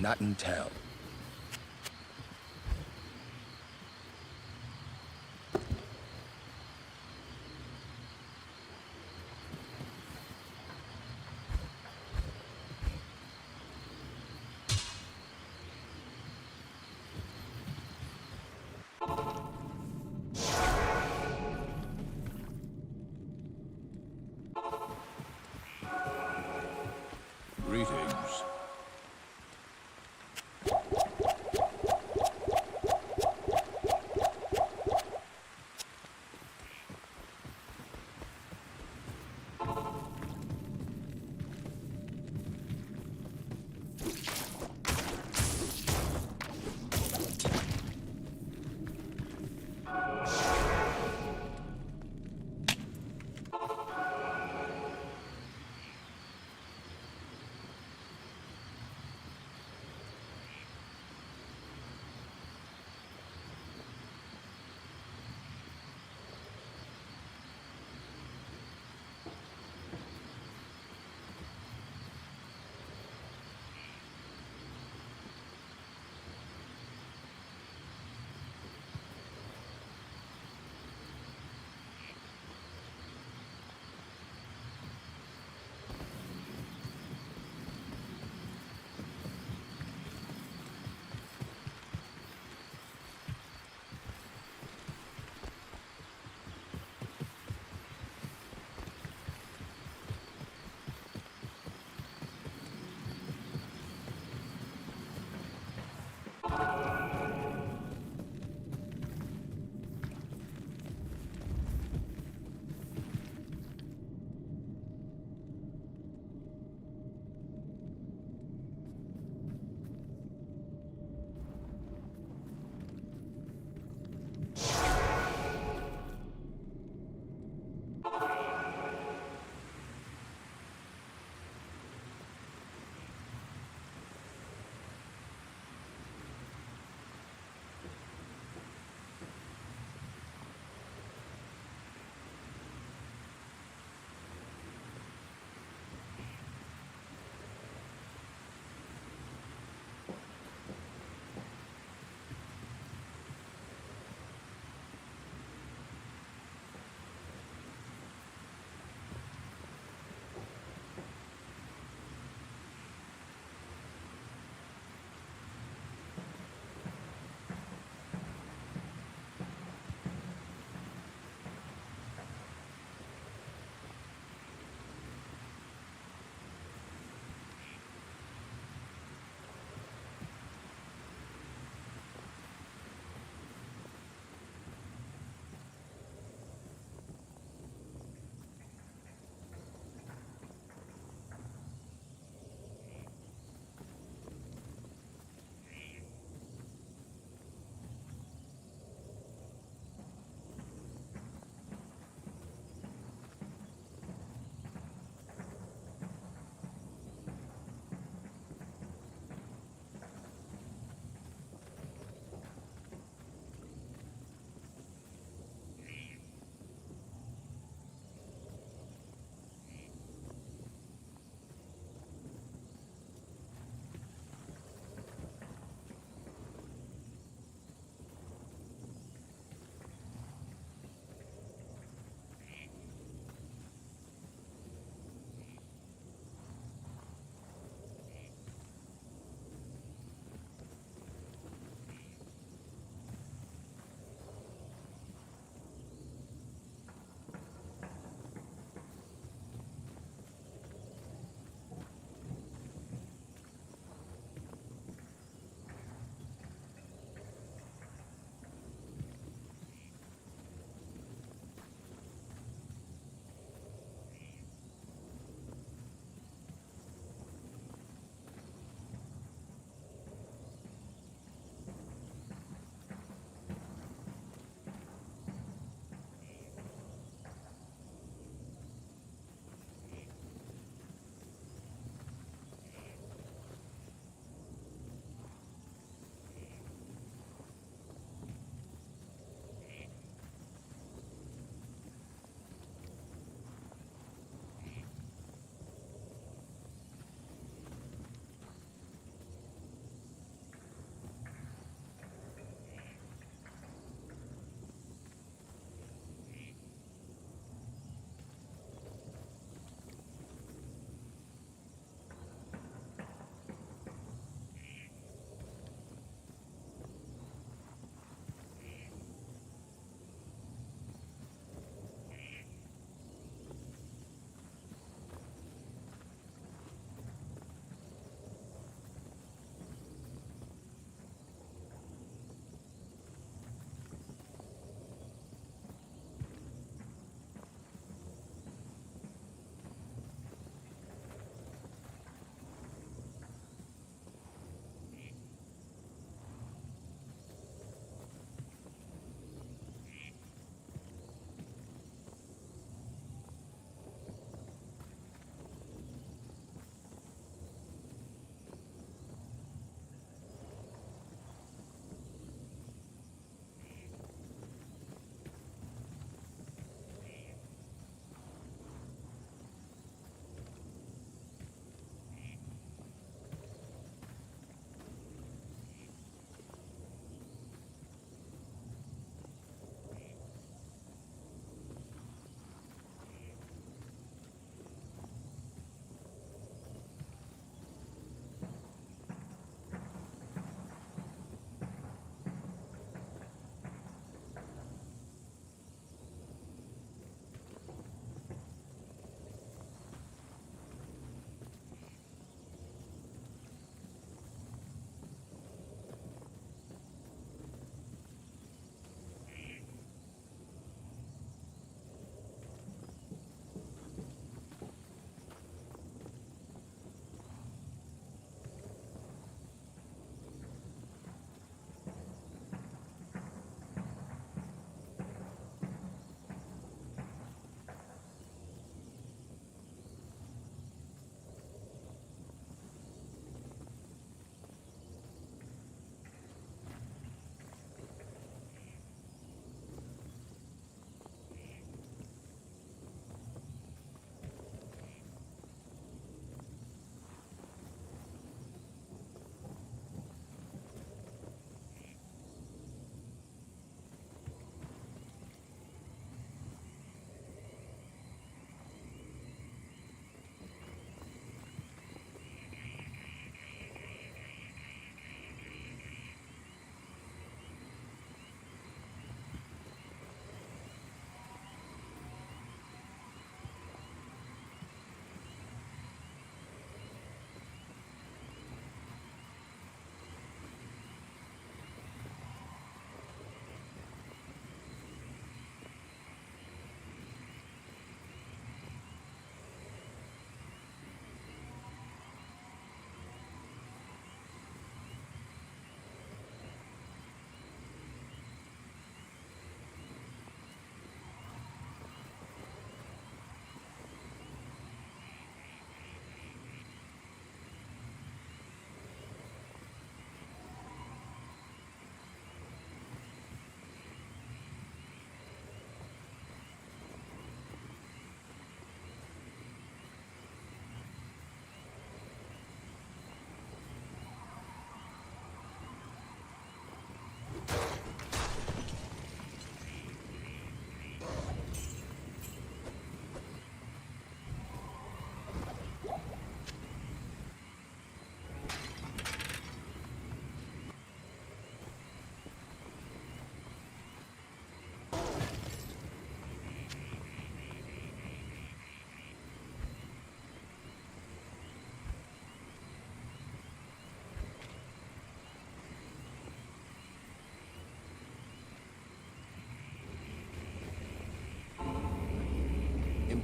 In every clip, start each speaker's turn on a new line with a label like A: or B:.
A: not in town.
B: Greetings.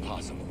A: impossible.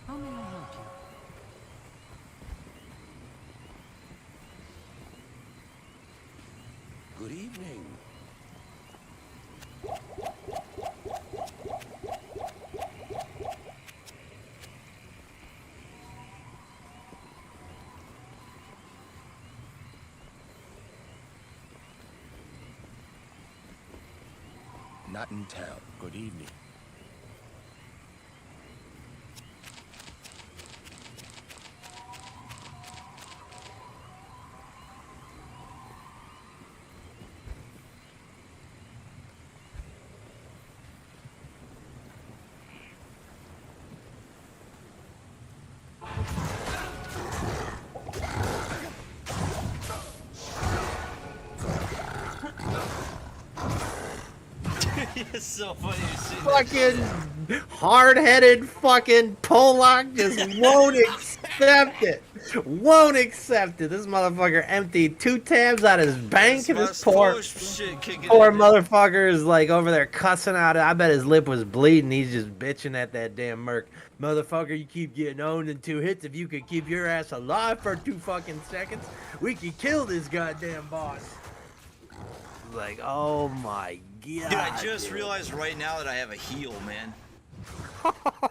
B: How may I help you?
A: Good evening. Not in town. Good evening.
C: It's so funny to see
D: Fucking hard-headed fucking Pollock just won't accept it. Won't accept it. This motherfucker emptied 2 tabs out his bank. This poor motherfucker is like over there cussing out. I bet his lip was bleeding. He's just bitching at that damn merc. Motherfucker, you keep getting owned in 2 hits. If you could keep your ass alive for 2 fucking seconds, we could kill this goddamn boss. Like, oh my god.
C: Dude, I just realized right now that I have a heal, man.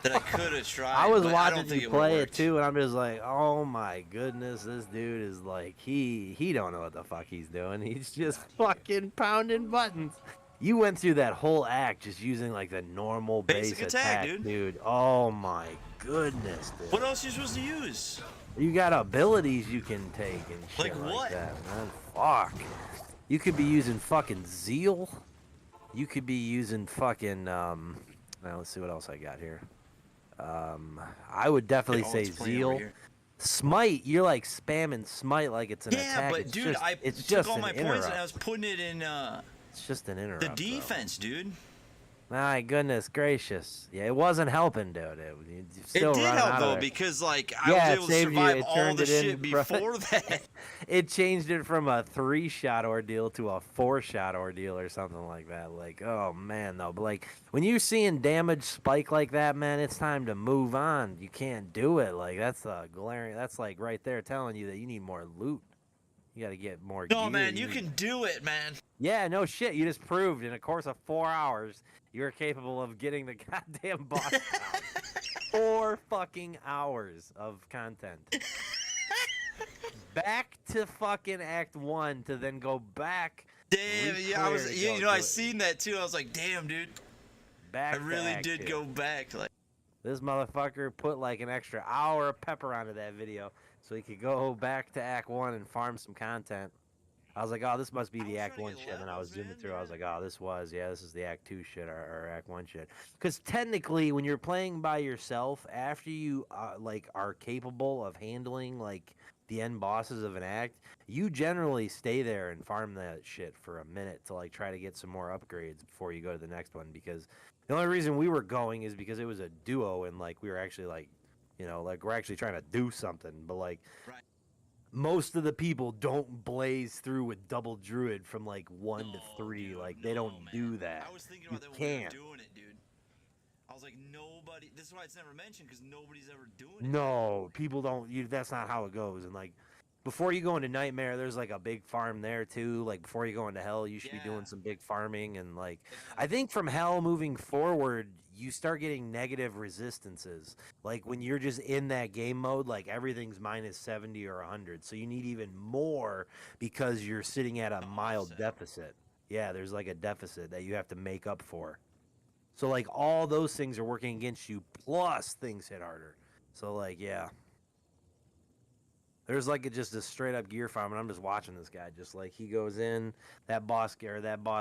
C: That I could have tried.
D: I was
C: but I don't
D: watching
C: think
D: you
C: it
D: play it
C: worked.
D: too, and I'm just like, oh my goodness, this dude is like, he don't know what the fuck he's doing. He's just fucking pounding buttons. You went through that whole act just using like the normal
C: Basic
D: base
C: attack,
D: attack,
C: dude.
D: Oh my goodness, dude.
C: What else are you supposed to use?
D: You got abilities you can take and shit
C: Like what?
D: that, man. Fuck. You could be using fucking zeal. You could be using fucking now let's see what else I got here. I would definitely say
C: it's playing over
D: zeal.
C: here.
D: Smite, you're like spamming smite like it's an
C: Yeah,
D: attack.
C: but
D: It's
C: dude,
D: just,
C: I
D: it's
C: took
D: just
C: all
D: an
C: my
D: interrupt.
C: points and I was putting it in
D: It's just an interrupt.
C: the
D: though.
C: defense, dude.
D: My goodness gracious. Yeah, it wasn't helping, dude. You still
C: It did
D: running
C: help
D: out of
C: though
D: there.
C: because like
D: Yeah,
C: I
D: it
C: was able to
D: saved you.
C: survive
D: It
C: all
D: turned
C: the
D: it in
C: shit before that.
D: It changed it from a 3-shot ordeal to a 4-shot ordeal or something like that. Like, oh man, though. But like, when you're seeing damage spike like that, man, it's time to move on. You can't do it. Like, that's glaring. That's like right there telling you that you need more loot. You got to get more gear.
C: No, man, you can do it, man.
D: Yeah, no shit. You just proved in a course of 4 hours you're capable of getting the goddamn boss down. 4 fucking hours of content. Back to fucking Act 1 to then go back.
C: Damn, yeah, I was,
D: reclear,
C: you
D: go
C: know, I
D: do it.
C: seen that too. I was like, damn, dude,
D: Back
C: I
D: to
C: really
D: Act
C: did
D: 2.
C: go back. Like,
D: This motherfucker put like an extra hour of pepper onto that video so he could go back to Act 1 and farm some content. I was like, oh, this must be
C: I
D: the
C: was
D: Act
C: trying to
D: 1
C: get
D: shit. And then I was
C: levels,
D: zooming
C: man.
D: through. I was
C: Yeah.
D: like, oh, this is the Act 2 shit or Act 1 shit. Because technically, when you're playing by yourself, after you like are capable of handling like the end bosses of an act, you generally stay there and farm that shit for a minute to like try to get some more upgrades before you go to the next one. Because the only reason we were going is because it was a duo and like we were actually like, like we're actually trying to do something. But like
C: Right.
D: most of the people don't blaze through with double druid from like 1 to
C: No,
D: 3.
C: dude.
D: Like they
C: No,
D: don't do
C: man. I
D: that.
C: was thinking
D: You
C: about that when we were
D: can't.
C: doing it, dude. I was like, nobody. This is why it's never mentioned because nobody's ever doing it.
D: No, people don't. That's not how it goes. And like before you go into nightmare, there's like a big farm there too. Like before you go into hell, you should be doing
C: Yeah.
D: some big farming. And like
C: Yeah.
D: I think from hell moving forward, you start getting negative resistances. Like when you're just in that game mode, like everything's minus 70 or 100. So you need even more because you're sitting at a
C: To
D: mild
C: offset.
D: deficit. Yeah, there's like a deficit that you have to make up for. So like all those things are working against you, plus things hit harder. So like yeah, there's like just a straight up gear farm, and I'm just watching this guy. Just like he goes in, that boss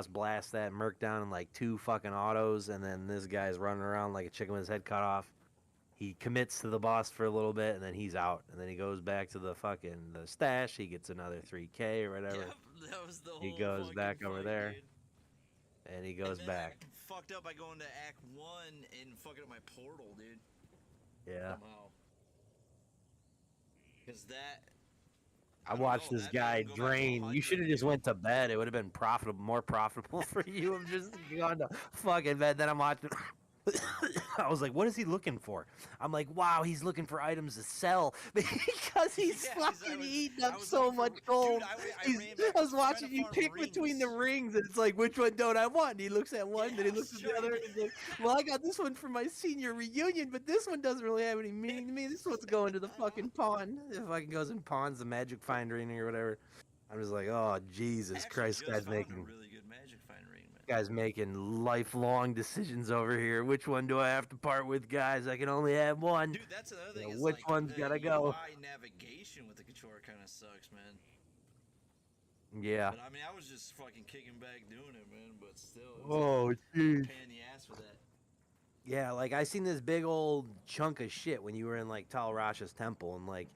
D: blasts that merc down in like 2 fucking autos, and then this guy's running around like a chicken with his head cut off. He commits to the boss for a little bit, and then he's out, and then he goes back to the stash. He gets another 3K or whatever.
C: Yep, that was the whole
D: He goes
C: fucking
D: back over
C: fight,
D: there,
C: dude.
D: and he
C: And
D: goes
C: then
D: back.
C: I fucked up by going to Act 1 and fucking up my portal, dude.
D: Yeah.
C: Somehow. Because that.
D: I
C: don't
D: watched
C: know,
D: this
C: that
D: guy
C: made him go back to
D: drain. You
C: 100,
D: should have just
C: dude.
D: went to bed. It would have been more profitable for you. I'm just going to fucking bed. Then I'm watching. I was like, what is he looking for? I'm like, wow, he's looking for items to sell because he's
C: Yeah, 'cause
D: fucking
C: I
D: eating up
C: was
D: so
C: looking for,
D: much gold.
C: dude. I
D: He's,
C: ran back.
D: I
C: I
D: was
C: was trying
D: watching
C: to
D: you
C: farm
D: pick between the
C: rings.
D: rings, and it's like, which one don't I want? And he looks at one,
C: Yeah,
D: then he
C: I
D: looks
C: was
D: at the other,
C: trying-
D: and he's like, well, I got this one for my senior reunion, but this one doesn't really have any meaning to me. This one's going to the fucking pawn. It fucking goes and pawns the magic find ring or whatever. I'm just like, oh
C: I
D: Jesus
C: actually
D: Christ,
C: just
D: guy's
C: found a
D: making
C: really good magic find ring, man.
D: guy's making lifelong decisions over here. Which one do I have to part with, guys? I can only have one.
C: Dude, that's another thing. Is
D: Which
C: like
D: one's
C: the
D: gotta go?
C: UI navigation with the controller kind of sucks, man. But
D: Yeah.
C: I mean, I was just fucking kicking back doing it, man. But still,
D: Oh, jeez.
C: pain in the ass for that.
D: Yeah, like I seen this big old chunk of shit when you were in like Tal Rasha's temple, and like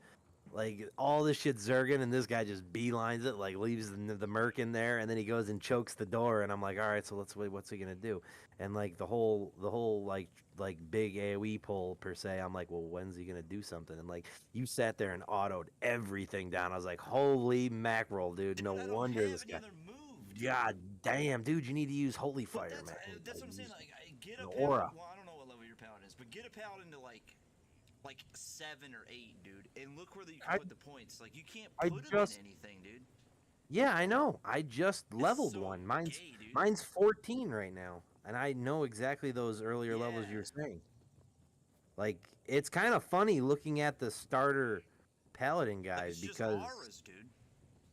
D: all this shit zerging, and this guy just beelines it, like leaves the merc in there, and then he goes and chokes the door, and I'm like, all right, so let's wait, what's he gonna do? And like the whole like big AOE pull per se, I'm like, well, when's he gonna do something? And like you sat there and autoed everything down. I was like, holy mackerel, dude!
C: Dude,
D: No
C: I don't
D: wonder
C: have
D: this
C: any
D: guy.
C: other move, dude.
D: God damn, dude, you need to use Holy
C: But
D: Fire, man.
C: that's what I'm saying. Like, I get a
D: An
C: paladin.
D: aura.
C: Well, I don't know what level your paladin is, but get a paladin to like 7 or 8, dude, and look where you can put the points. Like, you can't
D: I
C: put them
D: just-
C: in anything, dude.
D: Yeah, I know. I just leveled
C: so
D: one. Mine's
C: gay, dude.
D: mine's 14 right now, and I know exactly those earlier levels you were
C: Yeah.
D: saying. Like, it's kind of funny looking at the starter paladin
C: Like,
D: guys
C: it's just
D: because,
C: auras, dude.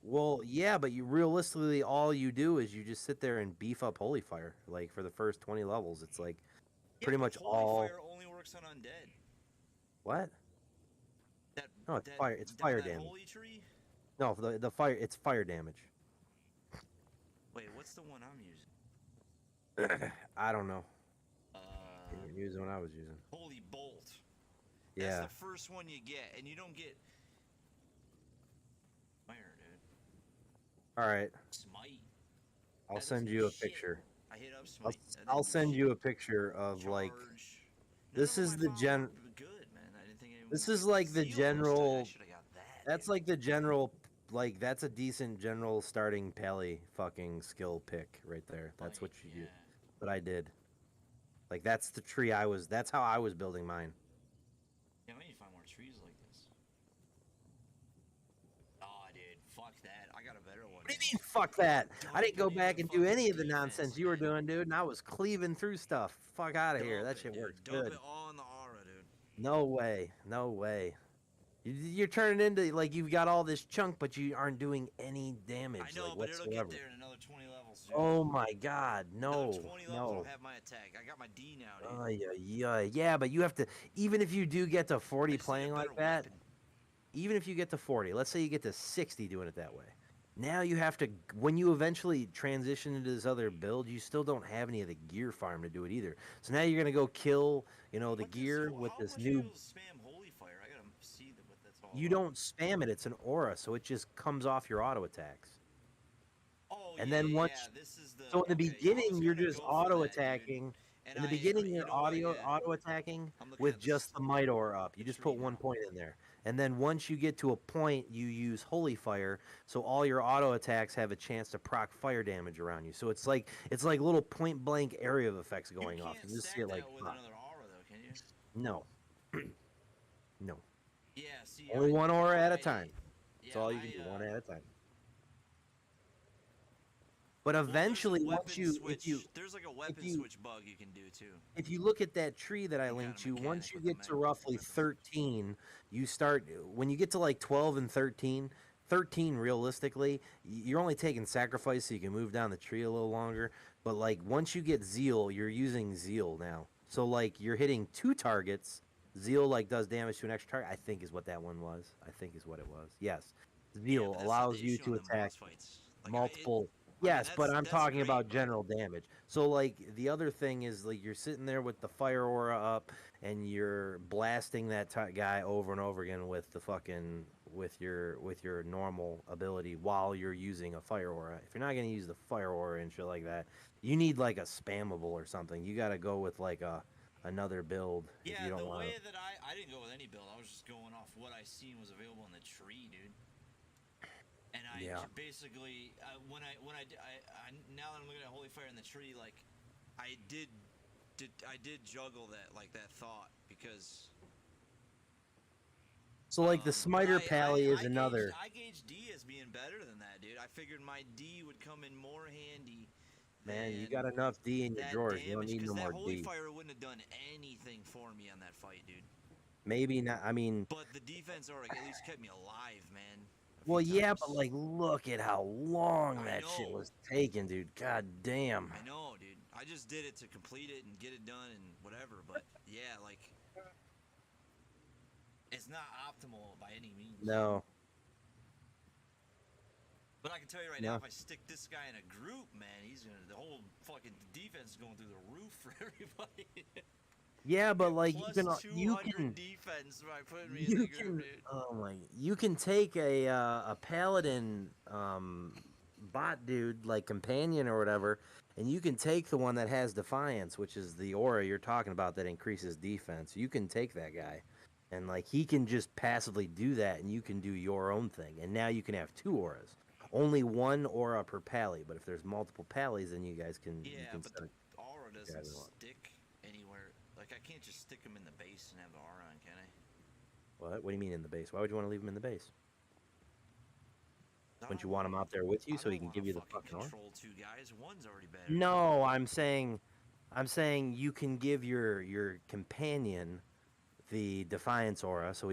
D: well, yeah, but you realistically all you do is you just sit there and beef up Holy Fire. Like for the first 20 levels, it's like pretty
C: Yeah, but
D: much
C: Holy
D: all.
C: Fire only works on undead.
D: What?
C: That,
D: No, it's
C: that,
D: fire. It's
C: that-
D: fire
C: that
D: damage.
C: Holy tree?
D: No, the fire. It's fire damage.
C: Wait, what's the one I'm using?
D: I don't know.
C: Uh,
D: You're using what I was using.
C: Holy Bolt.
D: Yeah.
C: That's the first one you get, and you don't get fire, dude.
D: All right.
C: Smite.
D: I'll
C: That
D: send
C: doesn't
D: you
C: do
D: a
C: shit.
D: picture.
C: I hit up
D: I'll,
C: Smite. That
D: I'll
C: doesn't do
D: send
C: shit.
D: you a picture of like
C: Charge.
D: this
C: None
D: is
C: of
D: the
C: my
D: gen-
C: files were good, man. I didn't think anyone
D: this
C: would
D: is
C: get
D: like the
C: Zeal
D: general-
C: I should have got that.
D: that's
C: dude.
D: like the general like that's a decent general starting pally fucking skill pick right there. That's what you do.
C: Yeah.
D: But I did. Like that's the tree that's how I was building mine.
C: Yeah, we need to find more trees like this. Oh, dude, fuck that. I got a better one.
D: What do you mean fuck that? I didn't go
C: Dumping
D: back
C: in
D: and
C: the
D: do any of the
C: fucking
D: nonsense
C: defense,
D: you were
C: man.
D: doing, dude, and I was cleaving through stuff. Fuck out of here. That
C: Dump it,
D: shit
C: dude.
D: works
C: Dump
D: good.
C: it all in the aura, dude.
D: No way. No way. You're turning into like you've got all this chunk, but you aren't doing any damage.
C: I know,
D: like,
C: but it'll
D: whatsoever.
C: get there in another another 20 levels, dude.
D: Oh my God,
C: Another
D: no,
C: 20 levels,
D: no.
C: I'll have my attack. I got my D now, dude.
D: Yeah, but you have to. Even if you do get to 40
C: I just need a
D: playing
C: better
D: like that,
C: weapon.
D: even if you get to 40, let's say you get to 60 doing it that way. Now you have to, when you eventually transition into this other build, you still don't have any of the gear farm to do it either. So now you're gonna go kill, the gear with
C: How
D: this
C: much are you
D: new.
C: able to spam Holy Fire? I gotta see what that's all
D: You
C: about.
D: don't spam it; it's an aura, so it just comes off your auto attacks.
C: Oh,
D: And
C: yeah,
D: then
C: yeah, yeah.
D: once,
C: This is the.
D: so in the
C: Okay, I was
D: beginning, you're
C: gonna
D: just
C: go for
D: auto
C: that, dude.
D: attacking.
C: And
D: In the
C: I
D: beginning,
C: agree. You
D: you're
C: know what? Yeah.
D: auto attacking
C: I'm looking
D: with
C: at this,
D: just the might aura up.
C: the
D: You just put
C: tree
D: one
C: now.
D: point in there, and then once you get to a point, you use holy fire. So all your auto attacks have a chance to proc fire damage around you. So it's like little point blank area of effects
C: You
D: going off.
C: can't
D: You just see
C: stack
D: it like
C: that with
D: pop.
C: another aura, though, can you?
D: No, no,
C: Yeah, see,
D: only one aura at a
C: I
D: time. That's
C: yeah,
D: all you can do, one at a time. But
C: well, there's a
D: eventually,
C: weapon switch. There's like a
D: if
C: weapon
D: you
C: switch bug you can do too.
D: if you look at that tree that I
C: Some kind
D: linked
C: of
D: to,
C: mechanic
D: once you
C: with the
D: get to roughly
C: weapon switch.
D: 13, you start, when you get to like 12 and 13, 13 realistically, you're only taking sacrifice so you can move down the tree a little longer. But like once you get zeal, you're using zeal now. So like you're hitting 2 targets. Zeal like does damage to an extra target, I think is what that one was. I think is what it was. Yes.
C: Yeah,
D: Zeal
C: but that's not the
D: allows you
C: issue on
D: to
C: them
D: attack
C: boss fights. Like
D: multiple.
C: I mean,
D: Yes, but I'm
C: that's
D: talking
C: great,
D: about
C: but
D: general damage. So like the other thing is like you're sitting there with the fire aura up and you're blasting that guy over and over again with the fucking with your normal ability while you're using a fire aura. If you're not going to use the fire aura and shit like that, you need like a spammable or something. You got to go with like another build if you
C: yeah,
D: don't
C: the
D: want
C: way
D: to.
C: that I didn't go with any build. I was just going off what I seen was available in the tree, dude. And
D: Yeah.
C: basically when I now that I'm looking at Holy Fire in the tree, like I did juggle that thought because
D: So like the
C: but
D: smiter pally is another.
C: I gauged D as being better than that, dude. I figured my D would come in more handy
D: Man, you
C: than
D: got enough D in your
C: that
D: drawers. You don't
C: damage
D: need
C: because
D: no
C: that
D: more
C: Holy
D: D.
C: Fire wouldn't have done anything for me on that fight, dude.
D: Maybe not. I mean,
C: But the defense already at least kept me alive, man. A
D: well,
C: few
D: yeah,
C: times.
D: but like, look at how long
C: I
D: that shit
C: know.
D: was taking, dude. God damn.
C: I know, dude. I just did it to complete it and get it done and whatever, but yeah, like it's not optimal by any means.
D: No,
C: But I can tell you right
D: no.
C: now, if I stick this guy in a group, man, the whole fucking defense is going through the roof for everybody.
D: Yeah, but like
C: Plus
D: you
C: 200
D: can
C: defense by putting me in
D: you
C: the group,
D: can
C: dude.
D: oh my, you can take a paladin bot dude like companion or whatever, and you can take the one that has defiance, which is the aura you're talking about that increases defense. You can take that guy, and like he can just passively do that, and you can do your own thing, and now you can have 2 auras. Only one aura per pally, but if there's multiple pallies, then you guys can you
C: Yeah,
D: can
C: but
D: set
C: the
D: it.
C: aura doesn't
D: guys want.
C: stick anywhere. Like, I can't just stick him in the base and have the aura on, can I?
D: What do you mean in the base? Why would you want to leave him in the base?
C: I
D: Wouldn't you
C: don't
D: want him
C: wanna-
D: out there with you
C: I
D: so he
C: don't
D: can
C: wanna
D: give you the fucking aura?
C: control 2 guys. One's already better.
D: No, I'm saying you can give your companion the defiance aura, so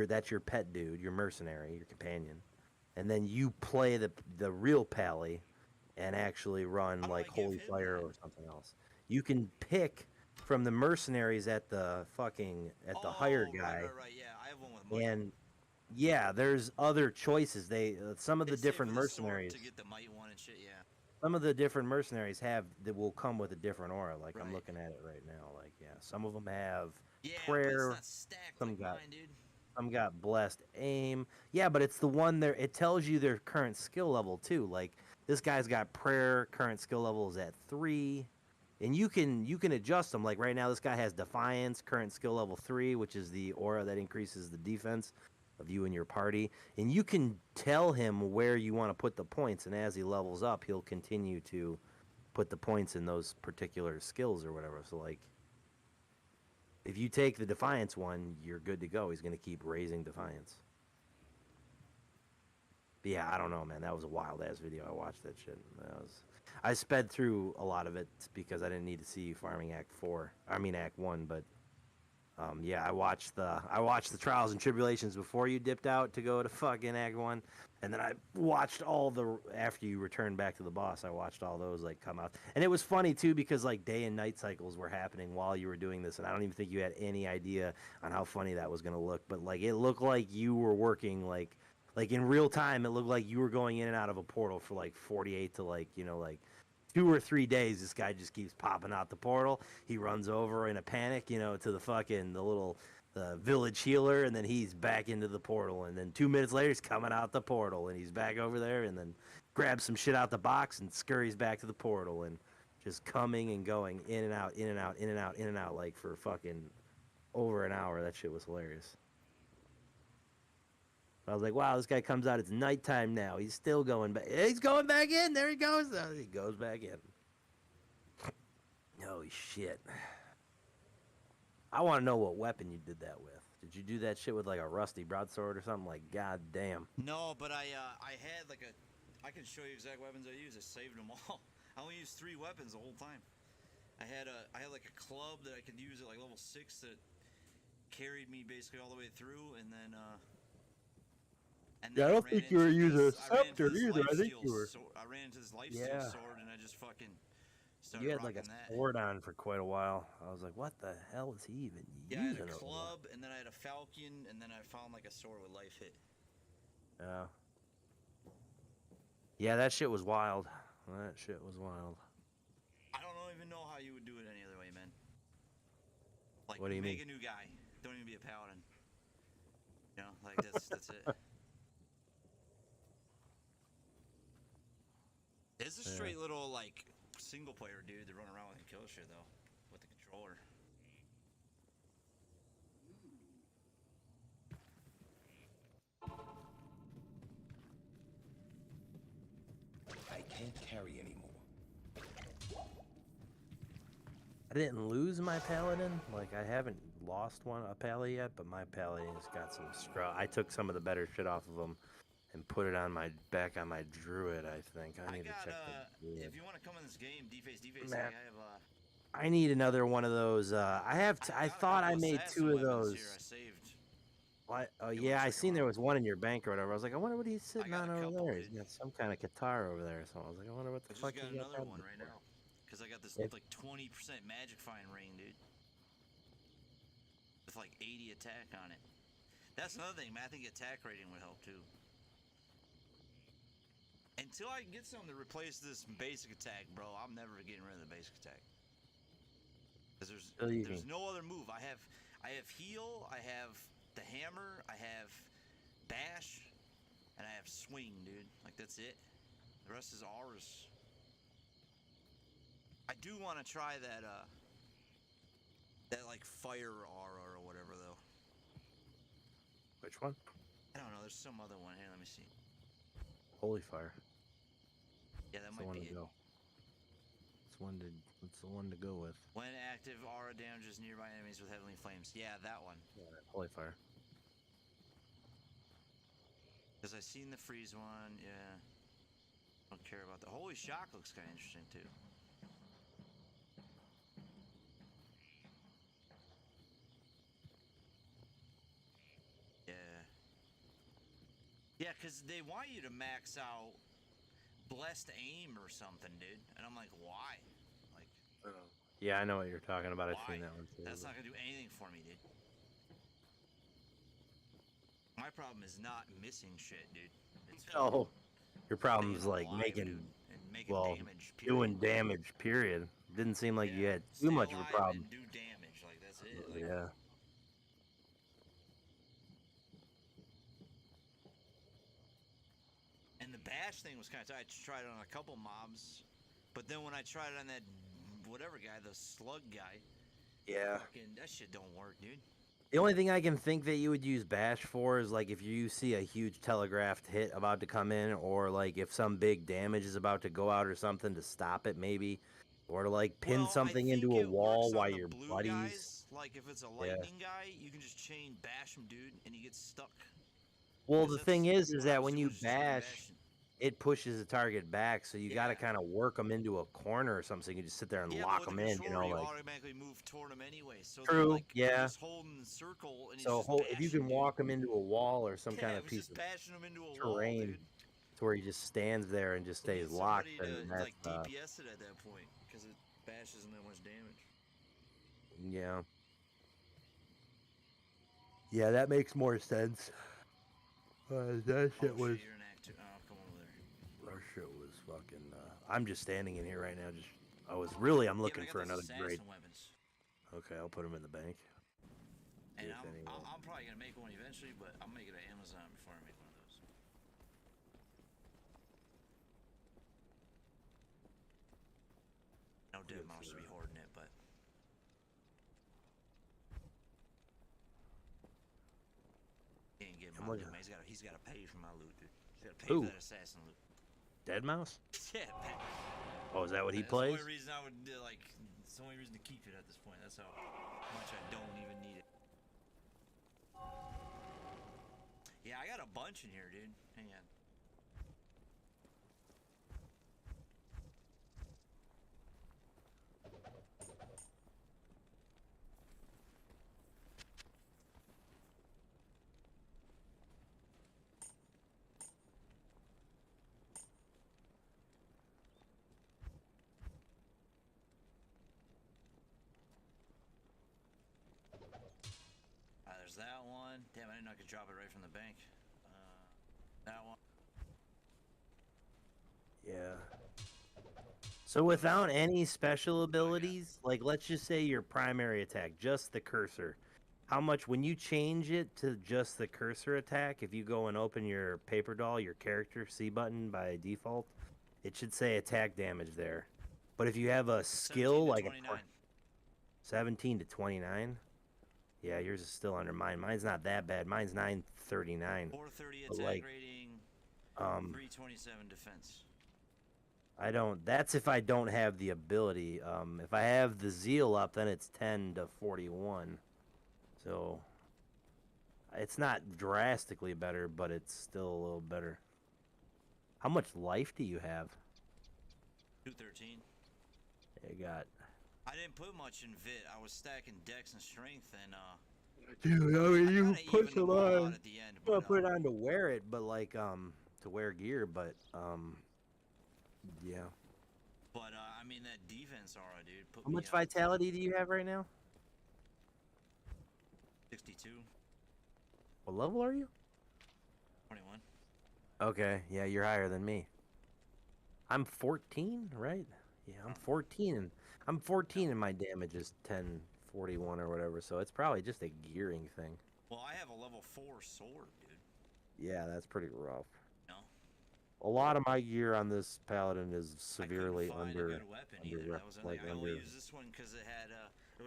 D: that's your pet dude, your mercenary, your companion, and then you play the real pally, and actually run
C: How do
D: like
C: I give
D: holy
C: him
D: fire
C: that?
D: or something else. You can pick from the mercenaries at the higher
C: Oh,
D: guy,
C: right. Yeah, I have one with might.
D: and yeah, there's other choices. Some of the
C: It's safe
D: different
C: with the sword
D: mercenaries.
C: to get the might one and shit. Yeah.
D: Some of the different mercenaries have that will come with a different aura. Like I'm
C: Right.
D: looking at it right now. Like yeah, some of them have
C: Yeah, but it's
D: prayer.
C: not stacked
D: Some
C: like
D: got
C: mine, dude.
D: some got blessed aim. Yeah, but it's the one there. It tells you their current skill level too. Like this guy's got prayer. Current skill level is at 3, and you can adjust them. Like right now, this guy has defiance. Current skill level 3, which is the aura that increases the defense of you and your party. And you can tell him where you want to put the points. And as he levels up, he'll continue to put the points in those particular skills or whatever. So like, if you take the defiance one, you're good to go. He's going to keep raising defiance. But yeah, I don't know, man. That was a wild ass video. I watched that shit. I sped through a lot of it because I didn't need to see you farming Act 4. I mean Act 1, but yeah, I watched the trials and tribulations before you dipped out to go to fucking Act 1. And then I watched all the after you returned back to the boss. I watched all those like come out, and it was funny too because like day and night cycles were happening while you were doing this, and I don't even think you had any idea on how funny that was gonna look. But like it looked like you were working like in real time. It looked like you were going in and out of a portal for like 48 to like like 2 or 3 days. This guy just keeps popping out the portal. He runs over in a panic, to the little the village healer, and then he's back into the portal, and then 2 minutes later he's coming out the portal, and he's back over there, and then grabs some shit out the box and scurries back to the portal, and just coming and going in and out, in and out, in and out, in and out, like for fucking over an hour. That shit was hilarious. I was like, wow, this guy comes out, it's nighttime now, he's still going back. He's going back in. There he goes. He goes back in. Holy shit. I want to know what weapon you did that with. Did you do that shit with like a rusty broadsword or something? Like, god damn.
C: No, but I had like I can show you exact weapons I used. I saved them all. I only used 3 weapons the whole time. I had like a club that I could use at like level 6 that carried me basically all the way through, and then
D: yeah, I don't think you were using a scepter either. I think you were.
C: I ran into this lifesteal sword, and I just fucking.
D: You had like a sword on for quite a while. I was like, what the hell is he even using?
C: Yeah, I had a club, and then I had a falcon, and then I found like a sword with life hit.
D: Yeah. Yeah, that shit was wild. That shit was wild.
C: I don't even know how you would do it any other way, man. Like,
D: what do you
C: make
D: mean?
C: a new guy. Don't even be a paladin. Like that's it. It's a straight little like single player dude that run around with and kill shit though, with the controller.
A: I can't carry anymore.
D: I didn't lose my paladin. Like, I haven't lost a pally yet, but my paladin's got some scrub. I took some of the better shit off of him and put it on my druid, I think. I need to check the druid.
C: If you want to come in this game, deface,
D: I need another one of those. I thought I made 2 of those.
C: Here. I saved.
D: What? Oh yeah, I seen there was one in your bank or whatever. I was like, I wonder what he's sitting on over there. He's got some kind of guitar over there. So I was like, I wonder what the fuck he got.
C: I got another one right now. Because I got this like 20% magic fine ring, dude. With like 80 attack on it. That's another thing, man. I think attack rating would help too. Until I can get something to replace this basic attack, bro, I'm never getting rid of the basic attack. Because there's no other move. I have heal, I have the hammer, I have bash, and I have swing, dude. Like, that's it. The rest is ours. I do want to try that like fire aura or whatever though.
D: Which one?
C: I don't know. There's some other one here. Let me see.
D: Holy fire.
C: Yeah, that might be it.
D: It's the one to go with.
C: When active, aura damages nearby enemies with heavenly flames. Yeah, that one.
D: Yeah, holy fire.
C: Because I seen the freeze one. Yeah. Don't care about the holy shock. Looks kind of interesting too. Yeah, because they want you to max out blessed aim or something, dude. And I'm like, why? Like,
D: yeah, I know what you're talking about.
C: Why?
D: I've seen that one too.
C: That's not going to do anything for me, dude. My problem is not missing shit, dude. It's
D: your problem is like making
C: damage, period.
D: doing damage, period. Didn't seem like you had too much of a problem.
C: And do damage, like that's it. Like,
D: yeah.
C: And the bash thing was kind of. I tried it on a couple mobs, but then when I tried it on that whatever guy, the slug guy, that shit don't work, dude.
D: The only thing I can think that you would use bash for is like if you see a huge telegraphed hit about to come in, or like if some big damage is about to go out or something to stop it, maybe, or to like pin something into a wall while your buddies.
C: Guys, like if it's a lightning guy, you can just chain bash him, dude, and he gets stuck.
D: Well, the thing is that when you bash, it pushes the target back, so you got to
C: Yeah.
D: kind of work them into a corner or something, so you can just sit there and
C: Yeah,
D: lock
C: but with
D: them
C: the
D: in.
C: controller, you
D: Like
C: automatically move toward them anyway. So they're
D: true,
C: like, you're
D: yeah.
C: just holding the circle and he's
D: So
C: just
D: if you
C: bashing,
D: can
C: dude.
D: walk them into a wall or some
C: Yeah,
D: kind
C: it
D: of
C: was
D: piece
C: just
D: of
C: bashing him into a wall,
D: terrain
C: dude.
D: to where he just stands there and just
C: You
D: stays
C: need
D: locked,
C: somebody
D: then
C: to
D: that's
C: like DPS it at that point because it bashes and that much damage.
D: yeah. Yeah, that makes more sense. That
C: Oh shit, you're in Act 2. Oh, come over there.
D: that shit was fucking. I'm just standing in here right now. I'm
C: Yeah, but
D: looking
C: I got
D: for
C: those
D: another grade.
C: assassin weapons.
D: Okay, I'll put them in the bank. See
C: And
D: if anyone.
C: I'm probably gonna make one eventually, but I'll make it at Amazon before I make one of those. No dead mouse should be hoarding it, but he ain't getting my loot, man. He's gotta pay for my loot, dude. He's gotta pay for that assassin loot.
D: Dead mouse?
C: Yeah, man.
D: Oh, is that what he
C: That's
D: plays?
C: the only reason I would like. It's the only reason to keep it at this point. That's how much I don't even need it. Yeah, I got a bunch in here, dude. Hang on. There's that one. Damn, I didn't know I could drop it right from the bank. That one.
D: Yeah. So without any special abilities, like let's just say your primary attack, just the cursor, how much when you change it to just the cursor attack, if you go and open your paper doll, your character C button by default, it should say attack damage there. But if you have a skill like a 17 to 29, yeah, yours is still under mine. Mine's not that bad. Mine's 939.
C: 430
D: But,
C: attack
D: like,
C: rating, 327 defense.
D: I don't. That's if I don't have the ability. If I have the zeal up, then it's 10 to 41. So it's not drastically better, but it's still a little better. How much life do you have?
C: 213.
D: You got.
C: I didn't put much in Vit. I was stacking dex and strength, and
D: Dude, I mean, you put
C: them
D: some
C: all
D: on.
C: out at the end.
D: Well,
C: But,
D: put it on to wear it, but like to wear gear, but yeah.
C: But I mean that defense aura, dude.
D: How much vitality do you have right now?
C: 62.
D: What level are you?
C: 21.
D: Okay, yeah, you're higher than me. I'm 14, right? Yeah, I'm 14, and I'm 14, and my damage is 1041 or whatever. So it's probably just a gearing thing.
C: Well, I have a level 4 sword, dude.
D: Yeah, that's pretty rough.
C: No.
D: A lot of my gear on this paladin is severely
C: I couldn't find
D: under.
C: a good weapon either. That was
D: like
C: I only
D: under.
C: used this one because it had it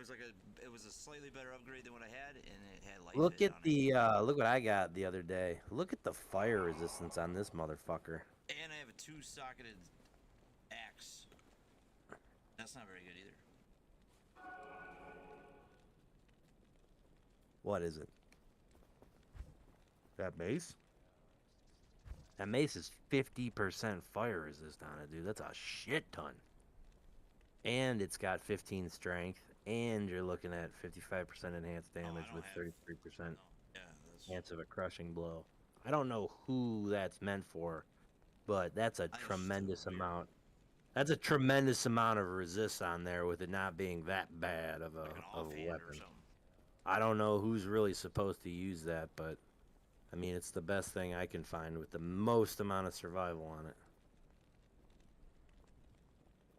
C: was a slightly better upgrade than what I had, and it had life.
D: Look at the look what I got the other day. Look at the fire resistance on this motherfucker.
C: And I have a 2-socketed axe. That's not very good either.
D: What is it? That mace? That mace is 50% fire resist on it, dude. That's a shit ton. And it's got 15 strength, and you're looking at 55% enhanced damage with 33% chance of a crushing blow. I don't know who that's meant for, but that's a tremendous amount. That's a tremendous amount of resist on there with it not being that bad of a weapon. I don't know who's really supposed to use that, but I mean, it's the best thing I can find with the most amount of survival on it.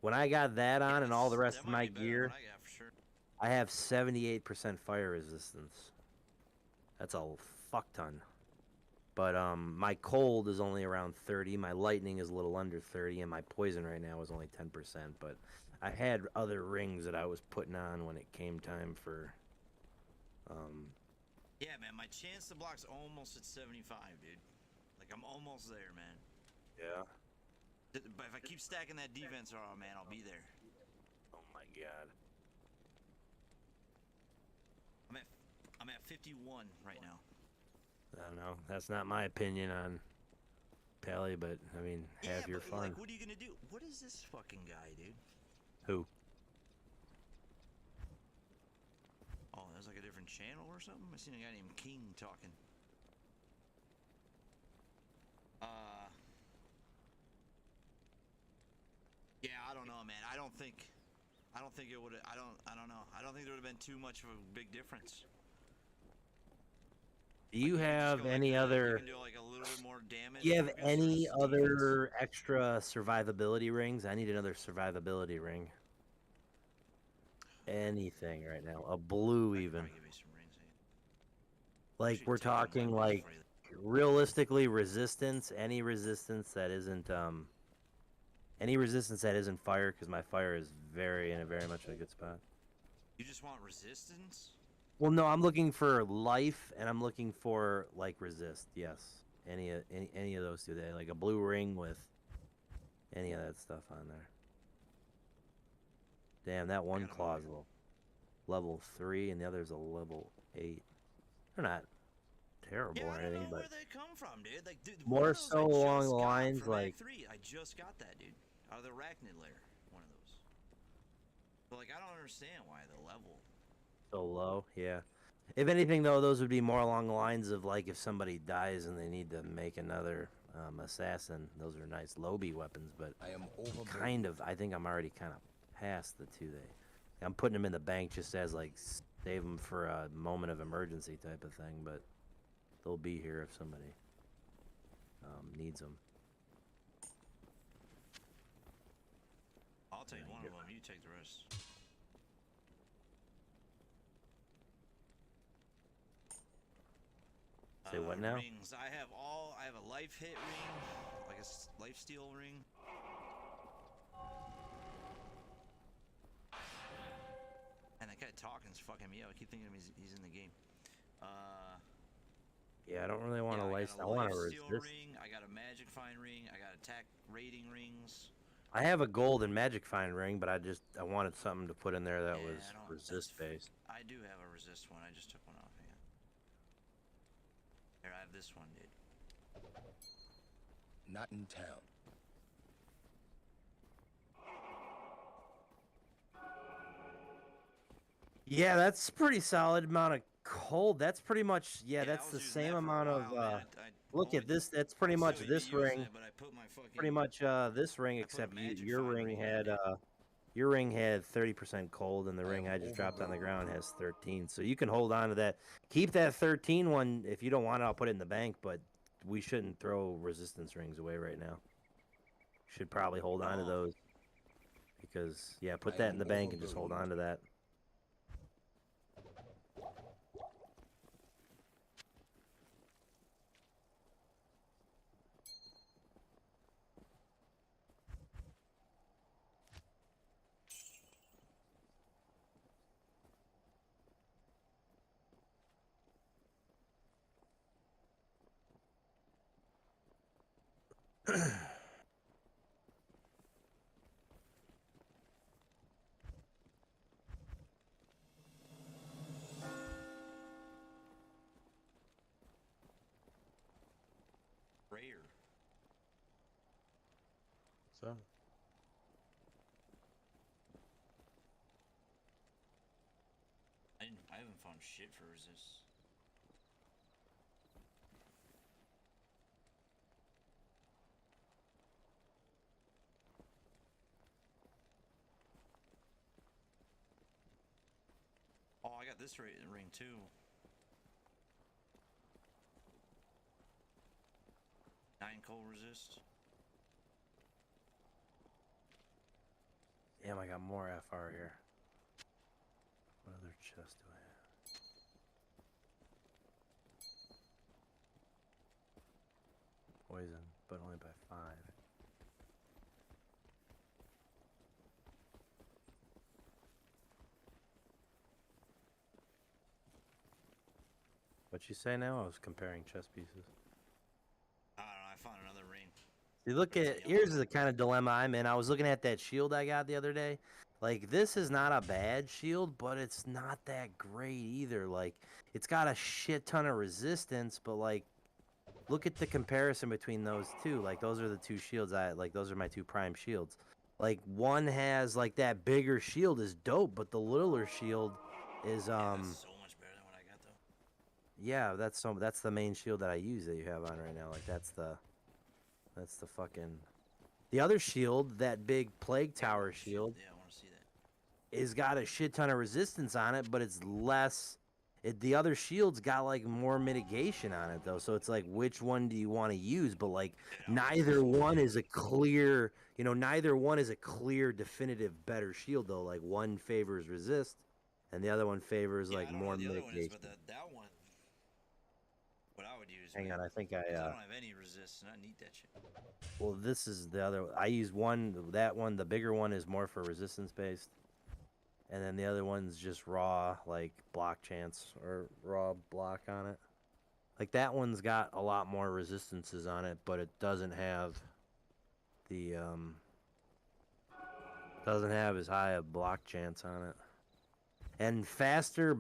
D: When I got that on and all the rest of my gear, I have 78% fire resistance. That's a fuck ton. But my cold is only around 30, my lightning is a little under 30, and my poison right now is only 10%. But I had other rings that I was putting on when it came time for...
C: Yeah, man, my chance to block's almost at 75, dude. Like, I'm almost there, man.
D: Yeah.
C: But if I keep stacking that defense, oh man, I'll be there.
D: Oh my god.
C: I'm at 51 right now.
D: I don't know. That's not my opinion on Pally, but I mean, have your fun.
C: Like, what are you gonna do? What is this fucking guy, dude?
D: Who?
C: Oh, there's like a different channel or something. I seen a guy named King talking. Yeah, I don't know, man. I don't think it would. I don't know. I don't think there would have been too much of a big difference.
D: Do you have any other?
C: You can do like a little bit more damage.
D: Do you have any other extra survivability rings? I need another survivability ring. Anything right now, a blue even. Like we're talking like realistically resistance, any resistance that isn't fire, because my fire is very much in a good spot.
C: You just want resistance?
D: Well, no, I'm looking for life and I'm looking for like resist. Yes, any of those two. They like a blue ring with any of that stuff on there. Damn, that one claw's level 3 and the other's a level 8. They're not terrible or anything,
C: I don't know
D: but
C: where they come from, dude. Like, dude,
D: more so along the lines like.
C: I just got that, dude, out of the arachnid layer. One of those. But like, I don't understand why the level
D: So low, yeah. If anything, though, those would be more along the lines of like if somebody dies and they need to make another assassin. Those are nice low-B weapons, but
A: I am
D: kind of. I think I'm already kind of past the 2 day. I'm putting them in the bank just as like save them for a moment of emergency type of thing, but they'll be here if somebody needs them.
C: I'll take one of them. You take the rest.
D: Say what now?
C: Rings. I have a life hit ring, like a life steal ring. And that guy talking's fucking me up. I keep thinking he's in the game.
D: Yeah, I don't really want to I want to resist.
C: Ring. I got a magic find ring. I got attack rating rings.
D: I have a golden magic find ring, but I wanted something to put in there that was resist based.
C: I do have a resist one. I just took one off. Hang on. Here, I have this one, dude.
A: not in town.
D: Yeah, that's pretty solid amount of cold. That's pretty much, that's the same amount of, look at this, that's pretty much this ring. Pretty much this ring, except your ring had 30% cold, and the ring I just dropped on the ground has 13. So you can hold on to that. Keep that 13 one. If you don't want it, I'll put it in the bank, but we shouldn't throw resistance rings away right now. Should probably hold on to those. Because, yeah, put that in the bank and just hold on to that.
C: Rare.
D: So.
C: I haven't found shit for resist. Oh, I got this ring too. Cold resist.
D: Damn, I got more FR here. What other chest do I have? Poison, but only by 5. What'd you say now? I was comparing chess pieces.
C: I don't know, I found another ring.
D: You look at, here's the kind of dilemma I'm in. I was looking at that shield I got the other day. Like, this is not a bad shield, but it's not that great either. Like, it's got a shit ton of resistance, but like, look at the comparison between those two. Like those are the two shields those are my two prime shields. Like one has like that bigger shield is dope, but the littler shield is
C: Yeah, that's so much better than what I got though.
D: yeah, that's the main shield that I use that you have on right now. Like that's the fucking the other shield, that big plague tower shield.
C: Yeah, I want to see that.
D: Is got a shit ton of resistance on it, but it's less. The other shield's got like more mitigation on it though, so it's like which one do you want to use? But like neither one is a clear, neither one is a clear, definitive better shield though. Like one favors resist, and the other one favors like more mitigation.
C: One is, but that one, what I would use.
D: Hang on, I think
C: I don't have any resist, and I need that shit.
D: Well, this is the other. I use that one. The bigger one is more for resistance based. And then the other one's just raw, like, block chance or raw block on it. Like, that one's got a lot more resistances on it, but it doesn't have the, doesn't have as high a block chance on it. And faster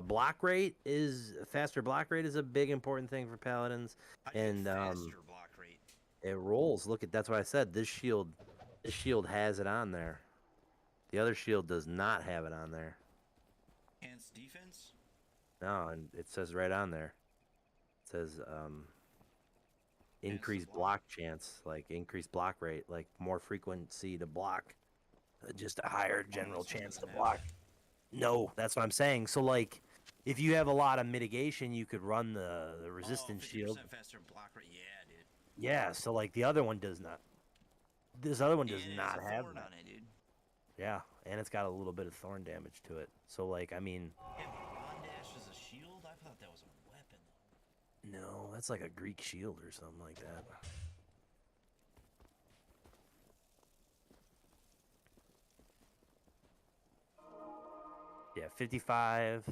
D: block rate is a big important thing for paladins. And
C: faster block rate.
D: It rolls. Look at that's what I said. This shield has it on there. The other shield does not have it on there.
C: Enhanced defense?
D: No, and it says right on there. It says increased block chance, like increased block rate, like more frequency to block, just a higher general chance to block. No, that's what I'm saying. So like, if you have a lot of mitigation, you could run the resistance shield.
C: Faster block rate, yeah, dude.
D: Yeah, so like the other one does not. This other one does not have that.
C: On it, dude.
D: Yeah, and it's got a little bit of thorn damage to it. So like, I mean.
C: Yeah, Dash is a shield. I thought that was a weapon.
D: No, that's like a Greek shield or something like that. Yeah, 55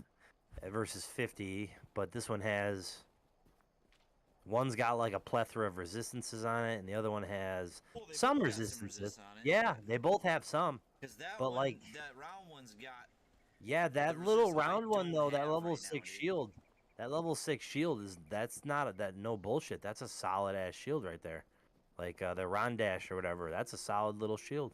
D: versus 50, but this one has. One's got like a plethora of resistances on it, and the other one has some resistances. Yeah, they both have some. But like
C: that round one's got.
D: Yeah, that little round one though, that level 6 shield. That level 6 shield that's not that no bullshit. That's a solid ass shield right there. Like the Rondash or whatever. That's a solid little shield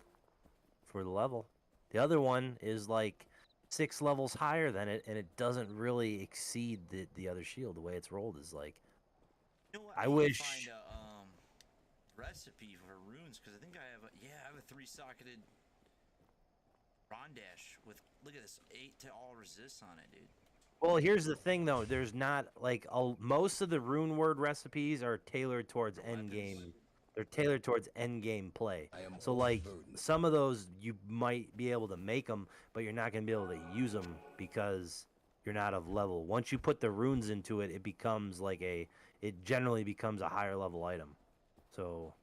D: for the level. The other one is like 6 levels higher than it, and it doesn't really exceed the other shield. The way it's rolled is like.
C: You know what?
D: I wish.
C: Find a recipe for runes because I think I have a 3-socketed Rondash with look at this 8 to all resist on it, dude.
D: Well, here's the thing though. There's not like most of the rune word recipes are tailored towards end game. They're tailored towards end game play. So like some of those you might be able to make them, but you're not gonna be able to use them because you're not of level. Once you put the runes into it, it becomes like it generally becomes a higher level item. So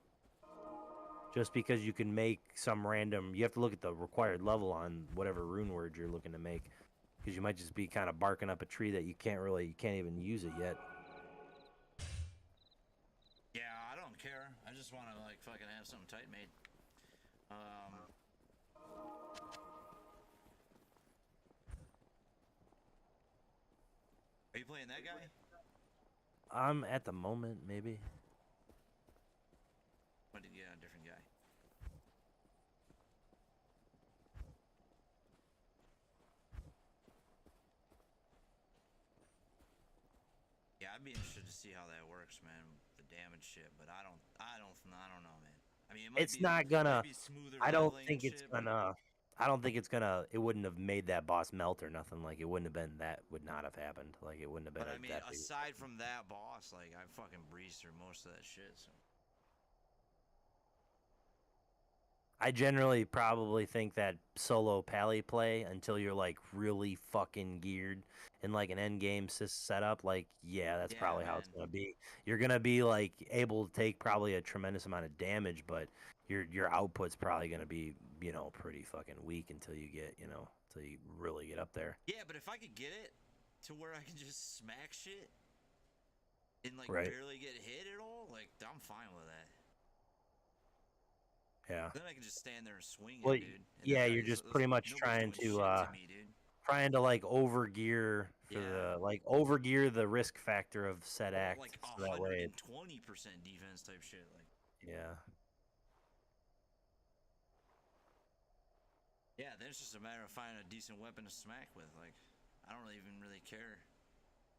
D: just because you can make some random, you have to look at the required level on whatever rune word you're looking to make, because you might just be kind of barking up a tree that you can't even use it yet.
C: Yeah, I don't care. I just want to like fucking have something tight made. Are you playing that guy?
D: At the moment, maybe.
C: When did you get a different guy? Yeah, I'd be interested to see how that works, man. The damage shit, but I don't know, man. I mean,
D: it's not gonna. I don't think it's gonna. I don't think it's gonna. It wouldn't have made that boss melt or nothing. Like it wouldn't have been that. Would not have happened. Like it wouldn't have been.
C: But I mean, aside from that boss, like I fucking breezed through most of that shit. So.
D: I generally probably think that solo pally play until you're like really fucking geared in like an end game setup, like that's probably how it's gonna be. You're gonna be like able to take probably a tremendous amount of damage, but your output's probably gonna be pretty fucking weak until you get until you really get up there.
C: Yeah, but if I could get it to where I can just smack shit and like
D: right.
C: barely get hit at all, like I'm fine with that.
D: Yeah.
C: Then I can just stand there and swing
D: well,
C: it, dude. And
D: yeah, you're just pretty much trying to.
C: Me, dude.
D: trying to like overgear for the overgear the risk factor of said act,
C: like
D: so that way
C: 120% defense type shit. Like,
D: yeah.
C: yeah, then it's just a matter of finding a decent weapon to smack with. Like, I don't even really care.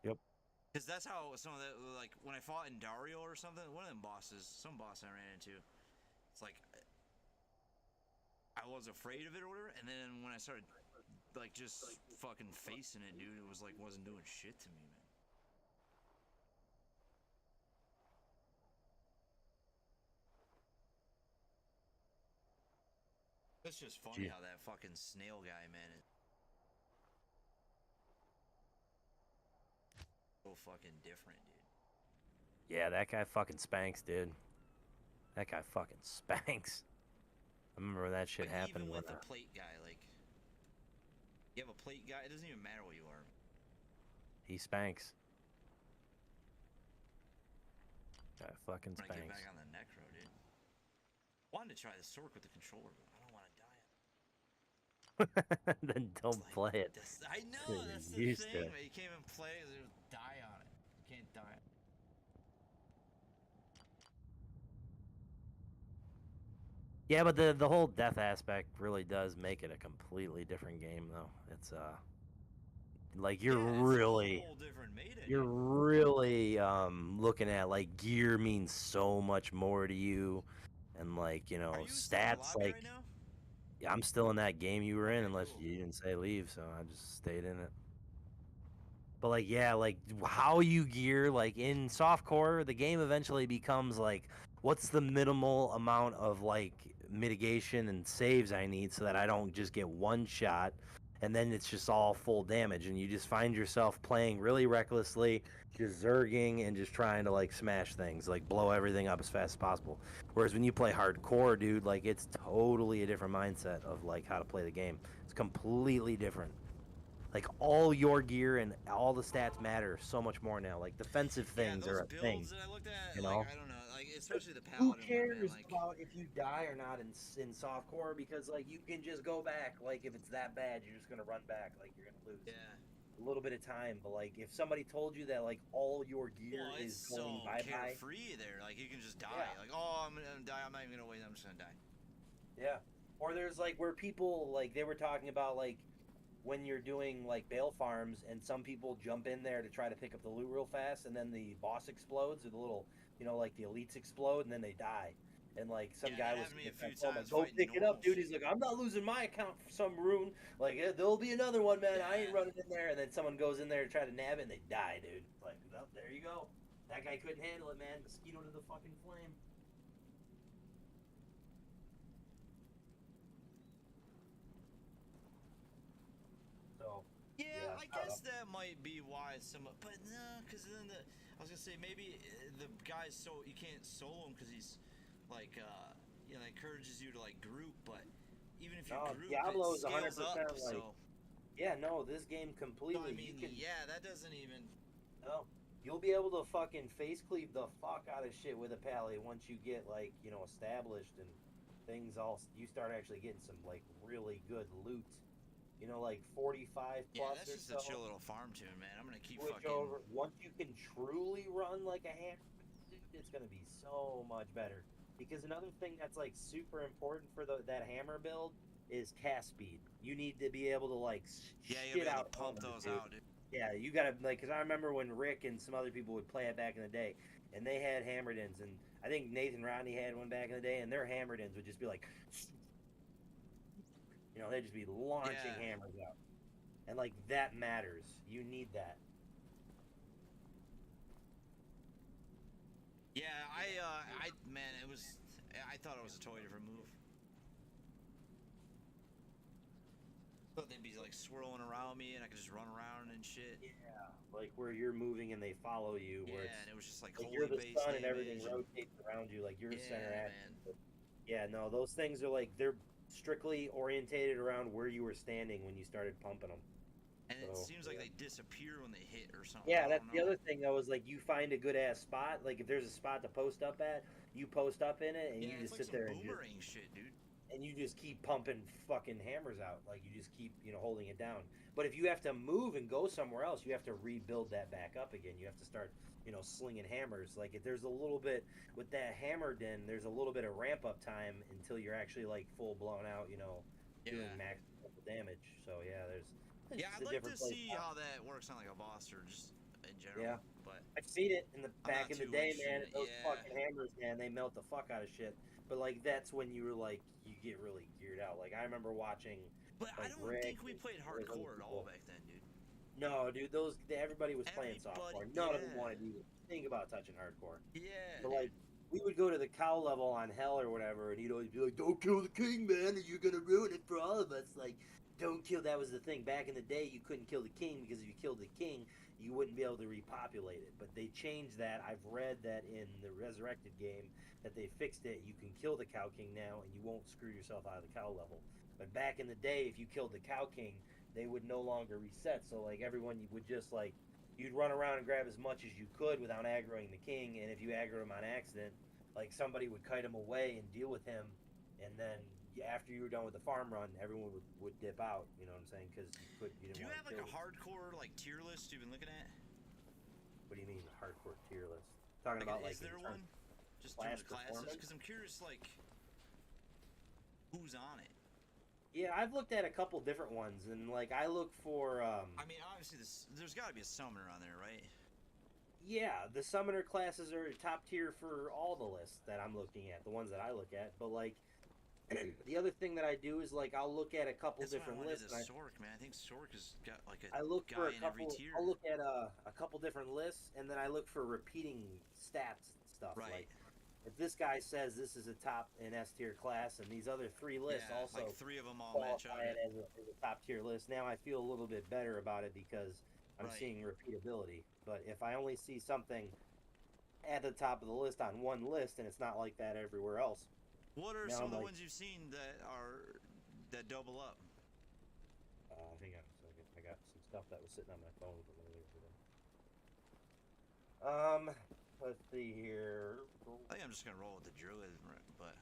D: Yep.
C: Because that's how some of the, like, when I fought in Dario or something, one of them bosses, some boss I ran into, it's like, I was afraid of it or whatever, and then when I started, like, just fucking facing it, dude, it was like, wasn't doing shit to me, man. It's just funny how that fucking snail guy, man, is so fucking different, dude.
D: Yeah, that guy fucking spanks, dude. That guy fucking spanks. I remember when that shit happened.
C: Even with the plate guy, like, you have a plate guy, it doesn't even matter what you are.
D: He spanks. Guy fucking spanks.
C: I'm gonna get back on the necro, dude. Wanted to try the sword with the controller, but I don't want to die.
D: Then don't play it.
C: I know, that's the thing, man. You can't even play it, just die on it. You can't die.
D: Yeah, but the whole death aspect really does make it a completely different game, though. It's like you're really looking at like gear means so much more to you, and like stats like.
C: Right now?
D: Yeah, I'm still in that game you were in, unless you didn't say leave, so I just stayed in it. But like, yeah, like how you gear, like in softcore, the game eventually becomes like, what's the minimal amount of like mitigation and saves I need so that I don't just get one shot, and then it's just all full damage, and you just find yourself playing really recklessly, just zerging and just trying to like smash things, like blow everything up as fast as possible. Whereas when you play hardcore, dude, like it's totally a different mindset of like how to play the game. It's completely different. Like all your gear and all the stats matter so much more now. Like defensive things are a thing.
C: That I looked at,
D: you know,
C: like, I don't know, like especially the Paladin.
D: Who cares about if you die or not in softcore? Because like you can just go back. Like if it's that bad, you're just gonna run back. Like you're gonna lose.
C: Yeah.
D: A little bit of time, but like if somebody told you that like all your gear is going
C: so
D: bye-bye,
C: carefree there. Like you can just die. Yeah. Like, oh, I'm gonna die. I'm not even gonna wait. I'm just gonna die.
D: Yeah. Or there's like where people like they were talking about like when you're doing like bale farms and some people jump in there to try to pick up the loot real fast, and then the boss explodes or the little like the elites explode and then they die. And like some guy was like, go pick it up, dude. He's like, I'm not losing my account for some rune. Like there'll be another one, man. I ain't running in there. And then someone goes in there to try to nab it and they die, dude. Like, well, there you go. That guy couldn't handle it, man. Mosquito to the fucking flame. So
C: yeah, I guess that might be why some, but no, because then I was gonna say maybe the guy's so you can't solo him because he's like encourages you to like group, but even if you group,
D: Diablo is
C: 100%
D: like
C: so.
D: Yeah, no, this game completely.
C: So, I mean, that doesn't even.
D: No, you'll be able to fucking face cleave the fuck out of shit with a pally once you get like established and things all. You start actually getting some like really good loot. Like 45 plus.
C: Yeah, that's just a chill little farm tune, man. I'm gonna keep fucking.
D: Once you can truly run like a hammer, it's gonna be so much better. Because another thing that's like super important for that hammer build is cast speed. You need to be able to like shit out,
C: pump those out, dude.
D: Yeah, you gotta like, cause I remember when Rick and some other people would play it back in the day, and they had hammered ins, and I think Nathan Rodney had one back in the day, and their hammered ins would just be like, they'd just be launching hammers out, and like that matters. You need that.
C: Yeah, man, I thought it was a totally different move. But they'd be like swirling around me, and I could just run around and shit.
D: Yeah, like where you're moving and they follow you. Where
C: and it was just like
D: you're the sun and everything rotates around you, like you're center action. Yeah, no, those things are like they're strictly orientated around where you were standing when you started pumping them.
C: And it seems like they disappear when they hit or something.
D: Yeah, that's the other thing though, is like you find a good ass spot. Like if there's a spot to post up at, you post up in it and you just sit there and
C: boomerang shit, dude.
D: and you just keep pumping fucking hammers out. Like you just keep, holding it down. But if you have to move and go somewhere else, you have to rebuild that back up again. You have to start, slinging hammers. Like if there's a little bit with that hammer den, there's a little bit of ramp up time until you're actually like full blown out, doing max damage. So yeah, there's
C: yeah,
D: just
C: I'd
D: a
C: like
D: different
C: to
D: place.
C: see how that works on like a boss or just in general.
D: Yeah,
C: But
D: I've seen it in the
C: I'm
D: back
C: not
D: in the
C: too
D: day,
C: interested
D: man.
C: in it.
D: Those
C: Yeah.
D: fucking hammers, man, they melt the fuck out of shit. But like that's when you were like you get really geared out. Like I remember watching.
C: But I
D: Like
C: don't
D: Rick
C: think we
D: and
C: played
D: those other
C: hardcore at all
D: people.
C: back then, dude.
D: No, dude, everybody was playing
C: Everybody,
D: softcore. None of them
C: yeah.
D: wanted to even think about touching hardcore.
C: Yeah,
D: But
C: dude.
D: like we would go to the cow level on hell or whatever, and he'd always be like, "Don't kill the king, man, or you're gonna ruin it for all of us." Like, don't kill. That was the thing back in the day. You couldn't kill the king because if you killed the king, you wouldn't be able to repopulate it. But they changed that. I've read that in the Resurrected game that they fixed it. You can kill the cow king now, and you won't screw yourself out of the cow level. But back in the day, if you killed the cow king, they would no longer reset. So like everyone would just like you'd run around and grab as much as you could without aggroing the king, and if you aggroed him on accident, like somebody would kite him away and deal with him, and then after you were done with the farm run, everyone would dip out. You know what I'm saying? Because you
C: Do
D: didn't
C: you
D: want
C: have
D: to
C: like
D: kill
C: a hardcore like tier list you've been looking at?
D: What do you mean hardcore tier list? Talking about like
C: is there
D: in
C: one? Just
D: class
C: through the classes?
D: performance?
C: Because I'm curious, like, who's on it?
D: Yeah, I've looked at a couple different ones, and like I look for.
C: I mean, obviously, there's got to be a summoner on there, right?
D: Yeah, the summoner classes are top tier for all the lists that I'm looking at, the ones that I look at. But like, the other thing that I do is like I'll look at a couple
C: That's
D: different
C: why I
D: lists.
C: wanted the Sork, man. I think Sork has got like a
D: I look
C: guy
D: for a
C: in every
D: couple.
C: tier.
D: I'll look at a couple different lists, and then I look for repeating stats stuff.
C: Right.
D: Like if this guy says this is a top in S tier class, and these other three lists
C: Yeah,
D: also
C: like 3 of them all match
D: qualify
C: out.
D: it as a top tier list. Now I feel a little bit better about it because I'm
C: Right.
D: seeing repeatability. But if I only see something at the top of the list on one list, and it's not like that everywhere else.
C: What are
D: Now
C: some
D: I'm
C: of the
D: like,
C: ones you've seen that double up?
D: hang on a second. I got some stuff that was sitting on my phone from earlier today. Let's see here.
C: I think I'm just gonna roll with the druid, but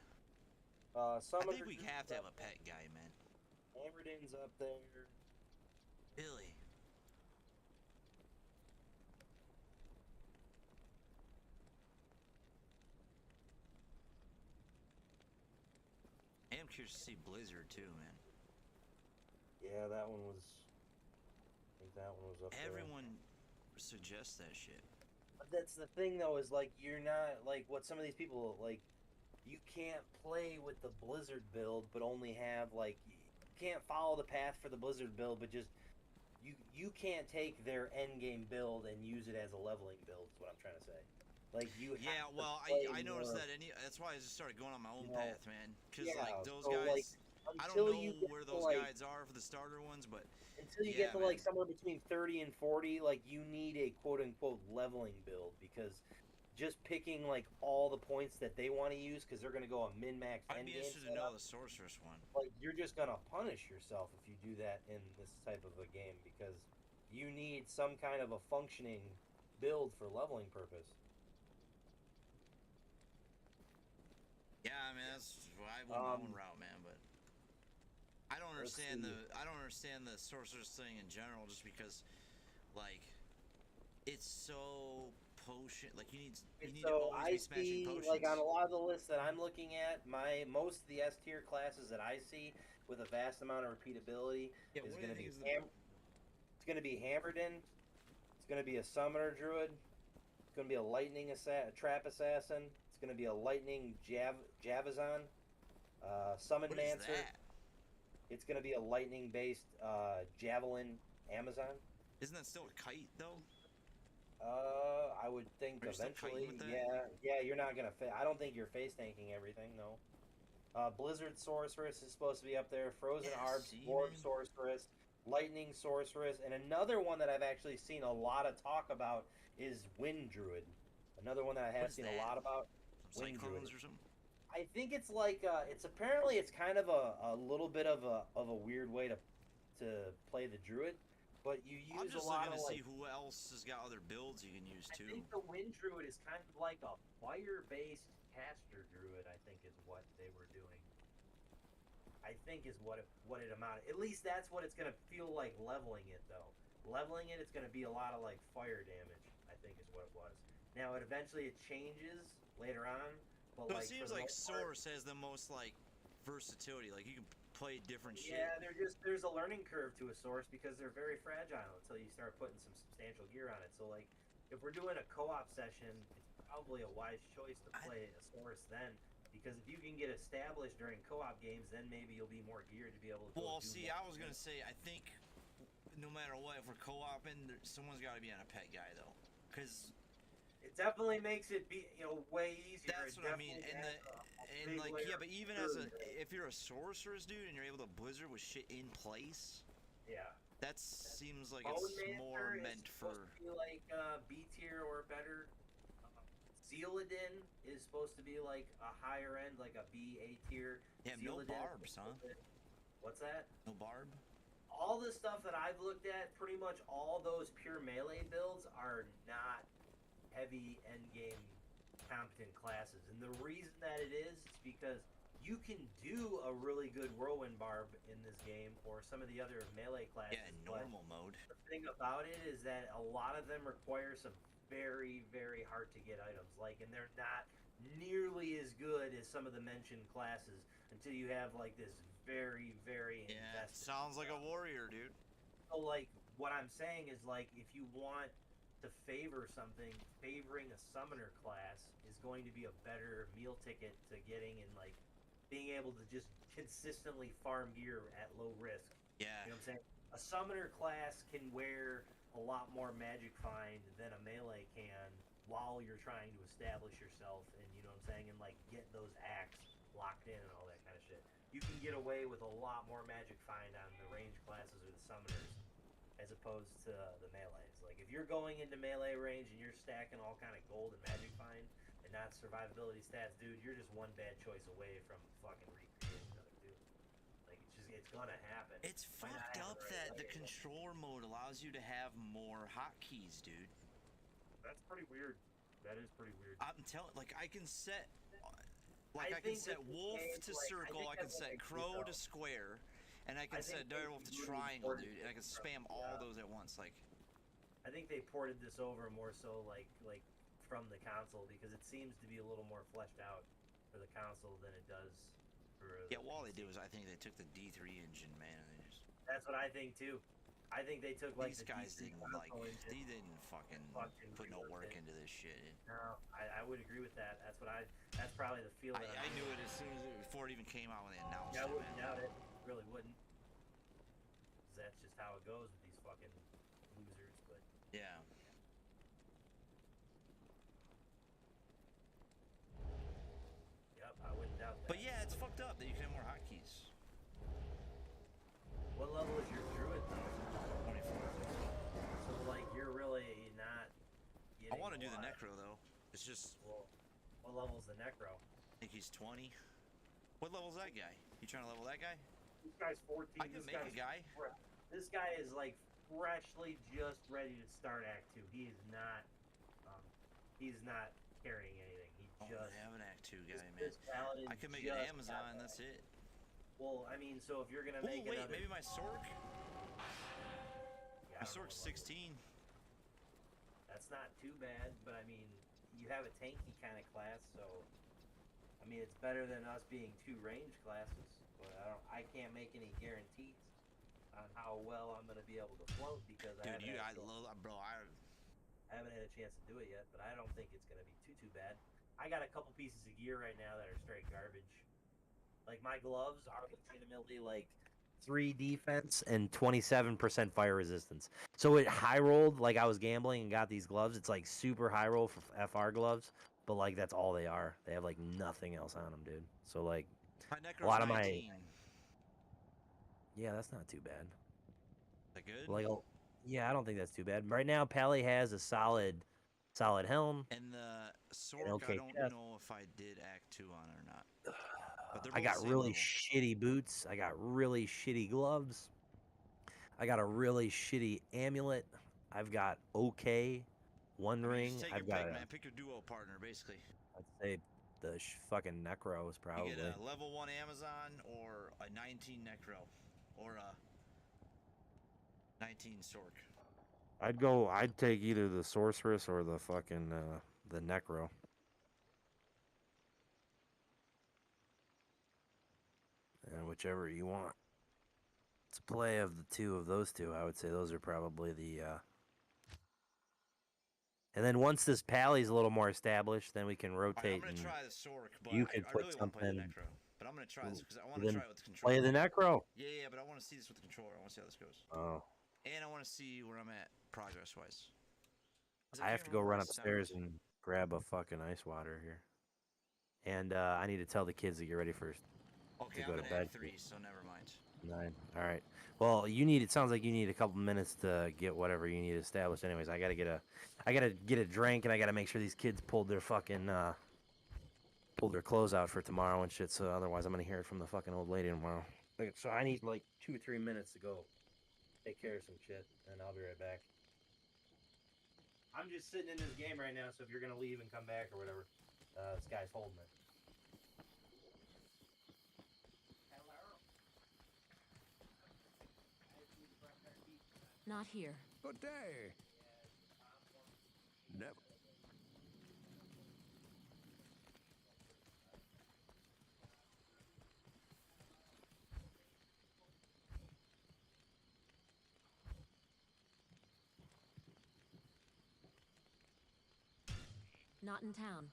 D: Some
C: I think we have to have a pet guy, man.
D: Hammerden's up there.
C: Really? I am curious to see Blizzard too, man.
D: Yeah, that one was. I think that one was up
C: Everyone suggests that shit.
D: But that's the thing, though, is like you're not like what some of these people like. You can't play with the Blizzard build, but only have like you can't follow the path for the Blizzard build, but just you can't take their end game build and use it as a leveling build. Is what I'm trying to say. Like you.
C: Yeah,
D: have to
C: well,
D: play
C: I noticed
D: more,
C: that. That's why I just started going on my own
D: you know,
C: path, man. Because
D: yeah,
C: like those
D: so,
C: guys,
D: like,
C: I don't
D: until
C: know
D: you get
C: where
D: to,
C: those
D: like,
C: guides are for the starter ones, but
D: until you
C: yeah,
D: get to
C: man.
D: like somewhere between 30 and 40, like you need a quote unquote leveling build because just picking like all the points that they want to use because they're going to go a min max
C: I'd
D: end
C: be
D: game
C: interested to know
D: setup,
C: the sorceress one.
D: like you're just going to punish yourself if you do that in this type of a game because you need some kind of a functioning build for leveling purpose.
C: Yeah, I mean that's why I went my own route, man. But I don't understand the sorceress thing in general, just because like it's so potion. Like you need to
D: So
C: always
D: I
C: be smashing
D: see,
C: potions.
D: like on a lot of the lists that I'm looking at, most of the S tier classes that I see with a vast amount of repeatability is going to be it's going to be Hammerden, it's going to be a Summoner Druid, it's going to be a Lightning Trap Assassin, it's going to be a Lightning Javazon, Summon
C: What is
D: Mancer.
C: that?
D: It's going to be a Lightning based Javelin Amazon.
C: Isn't that still a kite though?
D: I would think
C: Are you still
D: eventually,
C: kiting with that?
D: yeah. You're not gonna. I don't think you're face tanking everything, no. Blizzard Sorceress is supposed to be up there. Frozen
C: Yeah,
D: Arbs,
C: see,
D: Orb
C: man.
D: Sorceress, Lightning Sorceress, and another one that I've actually seen a lot of talk about is Wind Druid. Another one that I have
C: What is
D: seen
C: that?
D: a lot about.
C: Some
D: Wind
C: cyclones
D: Druid.
C: or something?
D: I think it's like it's apparently it's kind of a little bit of a weird way to play the Druid. But you use
C: I'm just
D: a lot
C: looking
D: of
C: to
D: like.
C: see who else has got other builds you can use
D: I
C: too.
D: think the Wind Druid is kind of like a fire-based caster druid, I think is what they were doing. I think is what it amounted. At least that's what it's gonna feel like leveling it though. Leveling it, it's gonna be a lot of like fire damage. I think is what it was. Now it eventually it changes later on, but
C: So it
D: like for
C: seems
D: the
C: like
D: most part,
C: Source has the most like versatility. Like you can play different shit.
D: yeah, there's a learning curve to a source because they're very fragile until you start putting some substantial gear on it. So like if we're doing a co-op session, it's probably a wise choice to play a source then because if you can get established during co-op games, then maybe you'll be more geared to be able to.
C: Well, see, I was gonna say, I think no matter what, if we're co-oping, someone's got to be on a pet guy though, because
D: it definitely makes it be way easier.
C: that's what I mean. And like yeah, but even as if you're a sorceress dude and you're able to blizzard with shit in place,
D: yeah,
C: that seems like
D: Bone
C: it's
D: Mancer
C: more
D: is
C: meant for.
D: supposed to be like B tier or better. Zealadin is supposed to be like a higher end, like a B A tier.
C: Yeah, no barbs, huh?
D: What's that?
C: No barb.
D: All the stuff that I've looked at, pretty much all those pure melee builds are not heavy endgame competent classes. And the reason that it is because you can do a really good whirlwind barb in this game or some of the other melee classes.
C: Yeah, in normal mode.
D: The thing about it is that a lot of them require some very, very hard to get items. Like, and they're not nearly as good as some of the mentioned classes until you have like this very, very invested.
C: Sounds like a warrior, dude.
D: So like what I'm saying is like if you want to favor something, favoring a summoner class is going to be a better meal ticket to getting and like being able to just consistently farm gear at low risk.
C: Yeah.
D: You know what I'm saying? A summoner class can wear a lot more magic find than a melee can while you're trying to establish yourself and you know what I'm saying and like get those acts locked in and all that kind of shit. You can get away with a lot more magic find on the range classes or the summoners as opposed to the melees. Like if you're going into melee range and you're stacking all kind of gold and magic find and not survivability stats, dude, you're just one bad choice away from fucking recreating another dude. Like it's gonna happen.
C: It's fucked up that the controller mode allows you to have more hotkeys, dude.
D: That's pretty weird. That is pretty weird.
C: I'm telling, like I can set. Like I can set wolf to circle, I can set crow to square, and I can set direwolf to triangle, dude, and I can spam all those at once. Like,
D: I think they ported this over more so like from the console because it seems to be a little more fleshed out for the console than it does for.
C: Yeah, well, all they do is I think they took the D3 engine, man, and they just.
D: That's what I think too. I think they took like
C: these guys didn't they didn't fucking put no work into this shit.
D: No, I would agree with that. That's probably the feel that
C: I knew it as soon as before it even came out when they announced it.
D: I wouldn't doubt it. Really wouldn't. 'Cause that's just how it goes with these fucking losers. But
C: yeah.
D: Yep, I wouldn't doubt that.
C: But yeah, it's fucked up that you can have more hotkeys.
D: What level is your druid though?
C: 24.
D: So like you're really not.
C: I want to do the necro though. It's just.
D: Well, what level's the necro?
C: I think he's 20. What level's that guy? You trying to level that guy?
D: This guy's 14.
C: I can make a guy.
D: This guy is like freshly just ready to start Act 2. He is not. He's not carrying anything. He just.
C: I have an Act 2 guy, man. I can make an Amazon. That's it.
D: Well, I mean, so if you're gonna make
C: wait,
D: another...
C: maybe my Sork?
D: Yeah,
C: my Sork's 16.
D: That's not too bad, but I mean, you have a tanky kind of class, so I mean, it's better than us being two range classes. But I can't make any guarantees on how well I'm gonna be able to float because I haven't had a chance to do it yet. But I don't think it's gonna be too bad. I got a couple pieces of gear right now that are straight garbage. Like my gloves are legitimately like 3 defense and 27% fire resistance. So it high rolled like I was gambling and got these gloves. It's like super high roll for FR gloves, but like that's all they are. They have like nothing else on them, dude. So like
C: a lot of 19.
D: yeah, that's not too bad.
C: Is that good?
D: Like yeah, I don't think that's too bad. Right now, Pally has a solid helm.
C: And the Sork, I don't know if I did Act 2 on it or not. But
D: I got really shitty boots. I got really shitty gloves. I got a really shitty amulet. I've got okay one ring.
C: Just take
D: I've
C: your
D: got
C: pick, man. Pick your duo partner, basically.
D: I'd say the fucking necros, probably.
C: You get a level 1 Amazon or a 19 necro or a 19 Sork.
D: I'd take either the sorceress or the fucking the necro. And whichever you want. It's a play of the two of those two. I would say those are probably the. And then once this pally's a little more established, then we can rotate.
C: Right, I'm gonna try the Sork, but
D: you can
C: I
D: put
C: really want to
D: something.
C: play the necro. But I'm gonna try this because I want to try it with the controller.
D: Play the necro.
C: Yeah, but I want to see this with the controller. I want to see how this goes.
D: Oh.
C: And I want to see where I'm at progress-wise.
D: I have to go run upstairs and grab a fucking ice water here. And I need to tell the kids to get ready for to go to bed.
C: 3, so never mind.
D: 9. All right. Well, it sounds like you need a couple minutes to get whatever you need established. Anyways, I gotta get a drink, and I gotta make sure these kids pulled their fucking pulled their clothes out for tomorrow and shit. So otherwise, I'm gonna hear it from the fucking old lady tomorrow. So I need like 2 or 3 minutes to go take care of some shit, and I'll be right back. I'm just sitting in this game right now, so if you're gonna leave and come back or whatever, this guy's holding it.
B: Not here.
A: Good day. Never.
B: Not in town.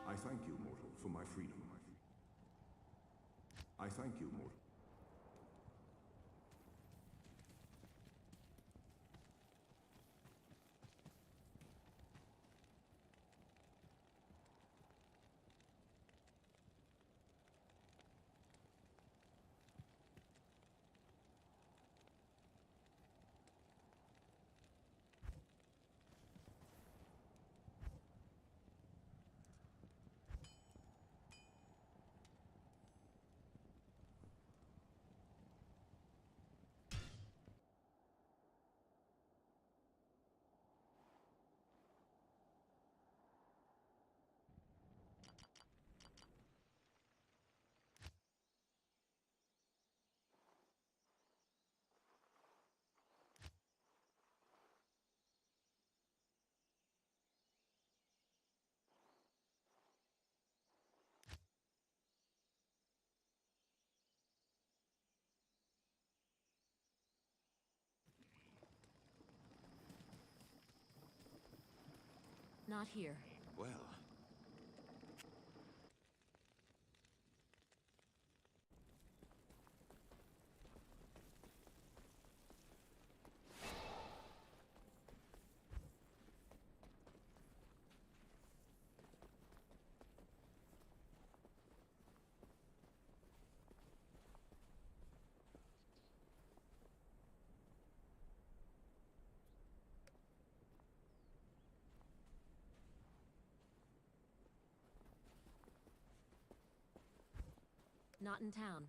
E: I thank you, mortal, for my freedom. I thank you, mortal.
B: Not here.
A: Well,
B: Not in town.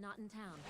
B: Not in town.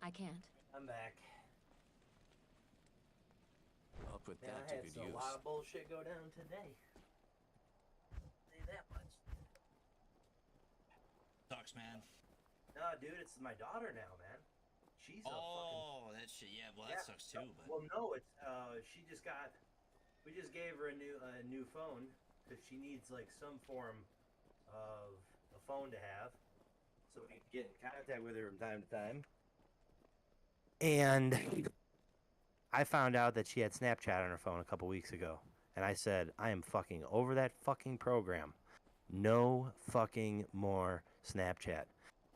B: I can't.
D: I'm back.
A: I'll put
D: Man,
A: that
D: I
A: to
D: had
A: good
D: a
A: use.
D: lot of bullshit go down today. Say that much.
C: Sucks, man.
D: Nah, dude, it's my daughter now, man. She's a fucking.
C: Oh, that shit. Yeah, well, that sucks too. But
D: Well, no, it's she just got. We just gave her a new phone because she needs like some form of a phone to have. So we get in contact with her from time to time. And I found out that she had Snapchat on her phone a couple weeks ago. And I said, I am fucking over that fucking program. No fucking more Snapchat.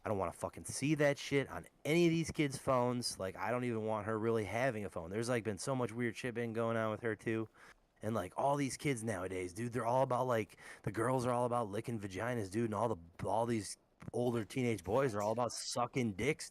D: I don't want to fucking see that shit on any of these kids' phones. Like, I don't even want her really having a phone. There's, like, been so much weird shit been going on with her, too. And, like, all these kids nowadays, dude, they're all about, like, the girls are all about licking vaginas, dude. And all these older teenage boys are all about sucking dicks,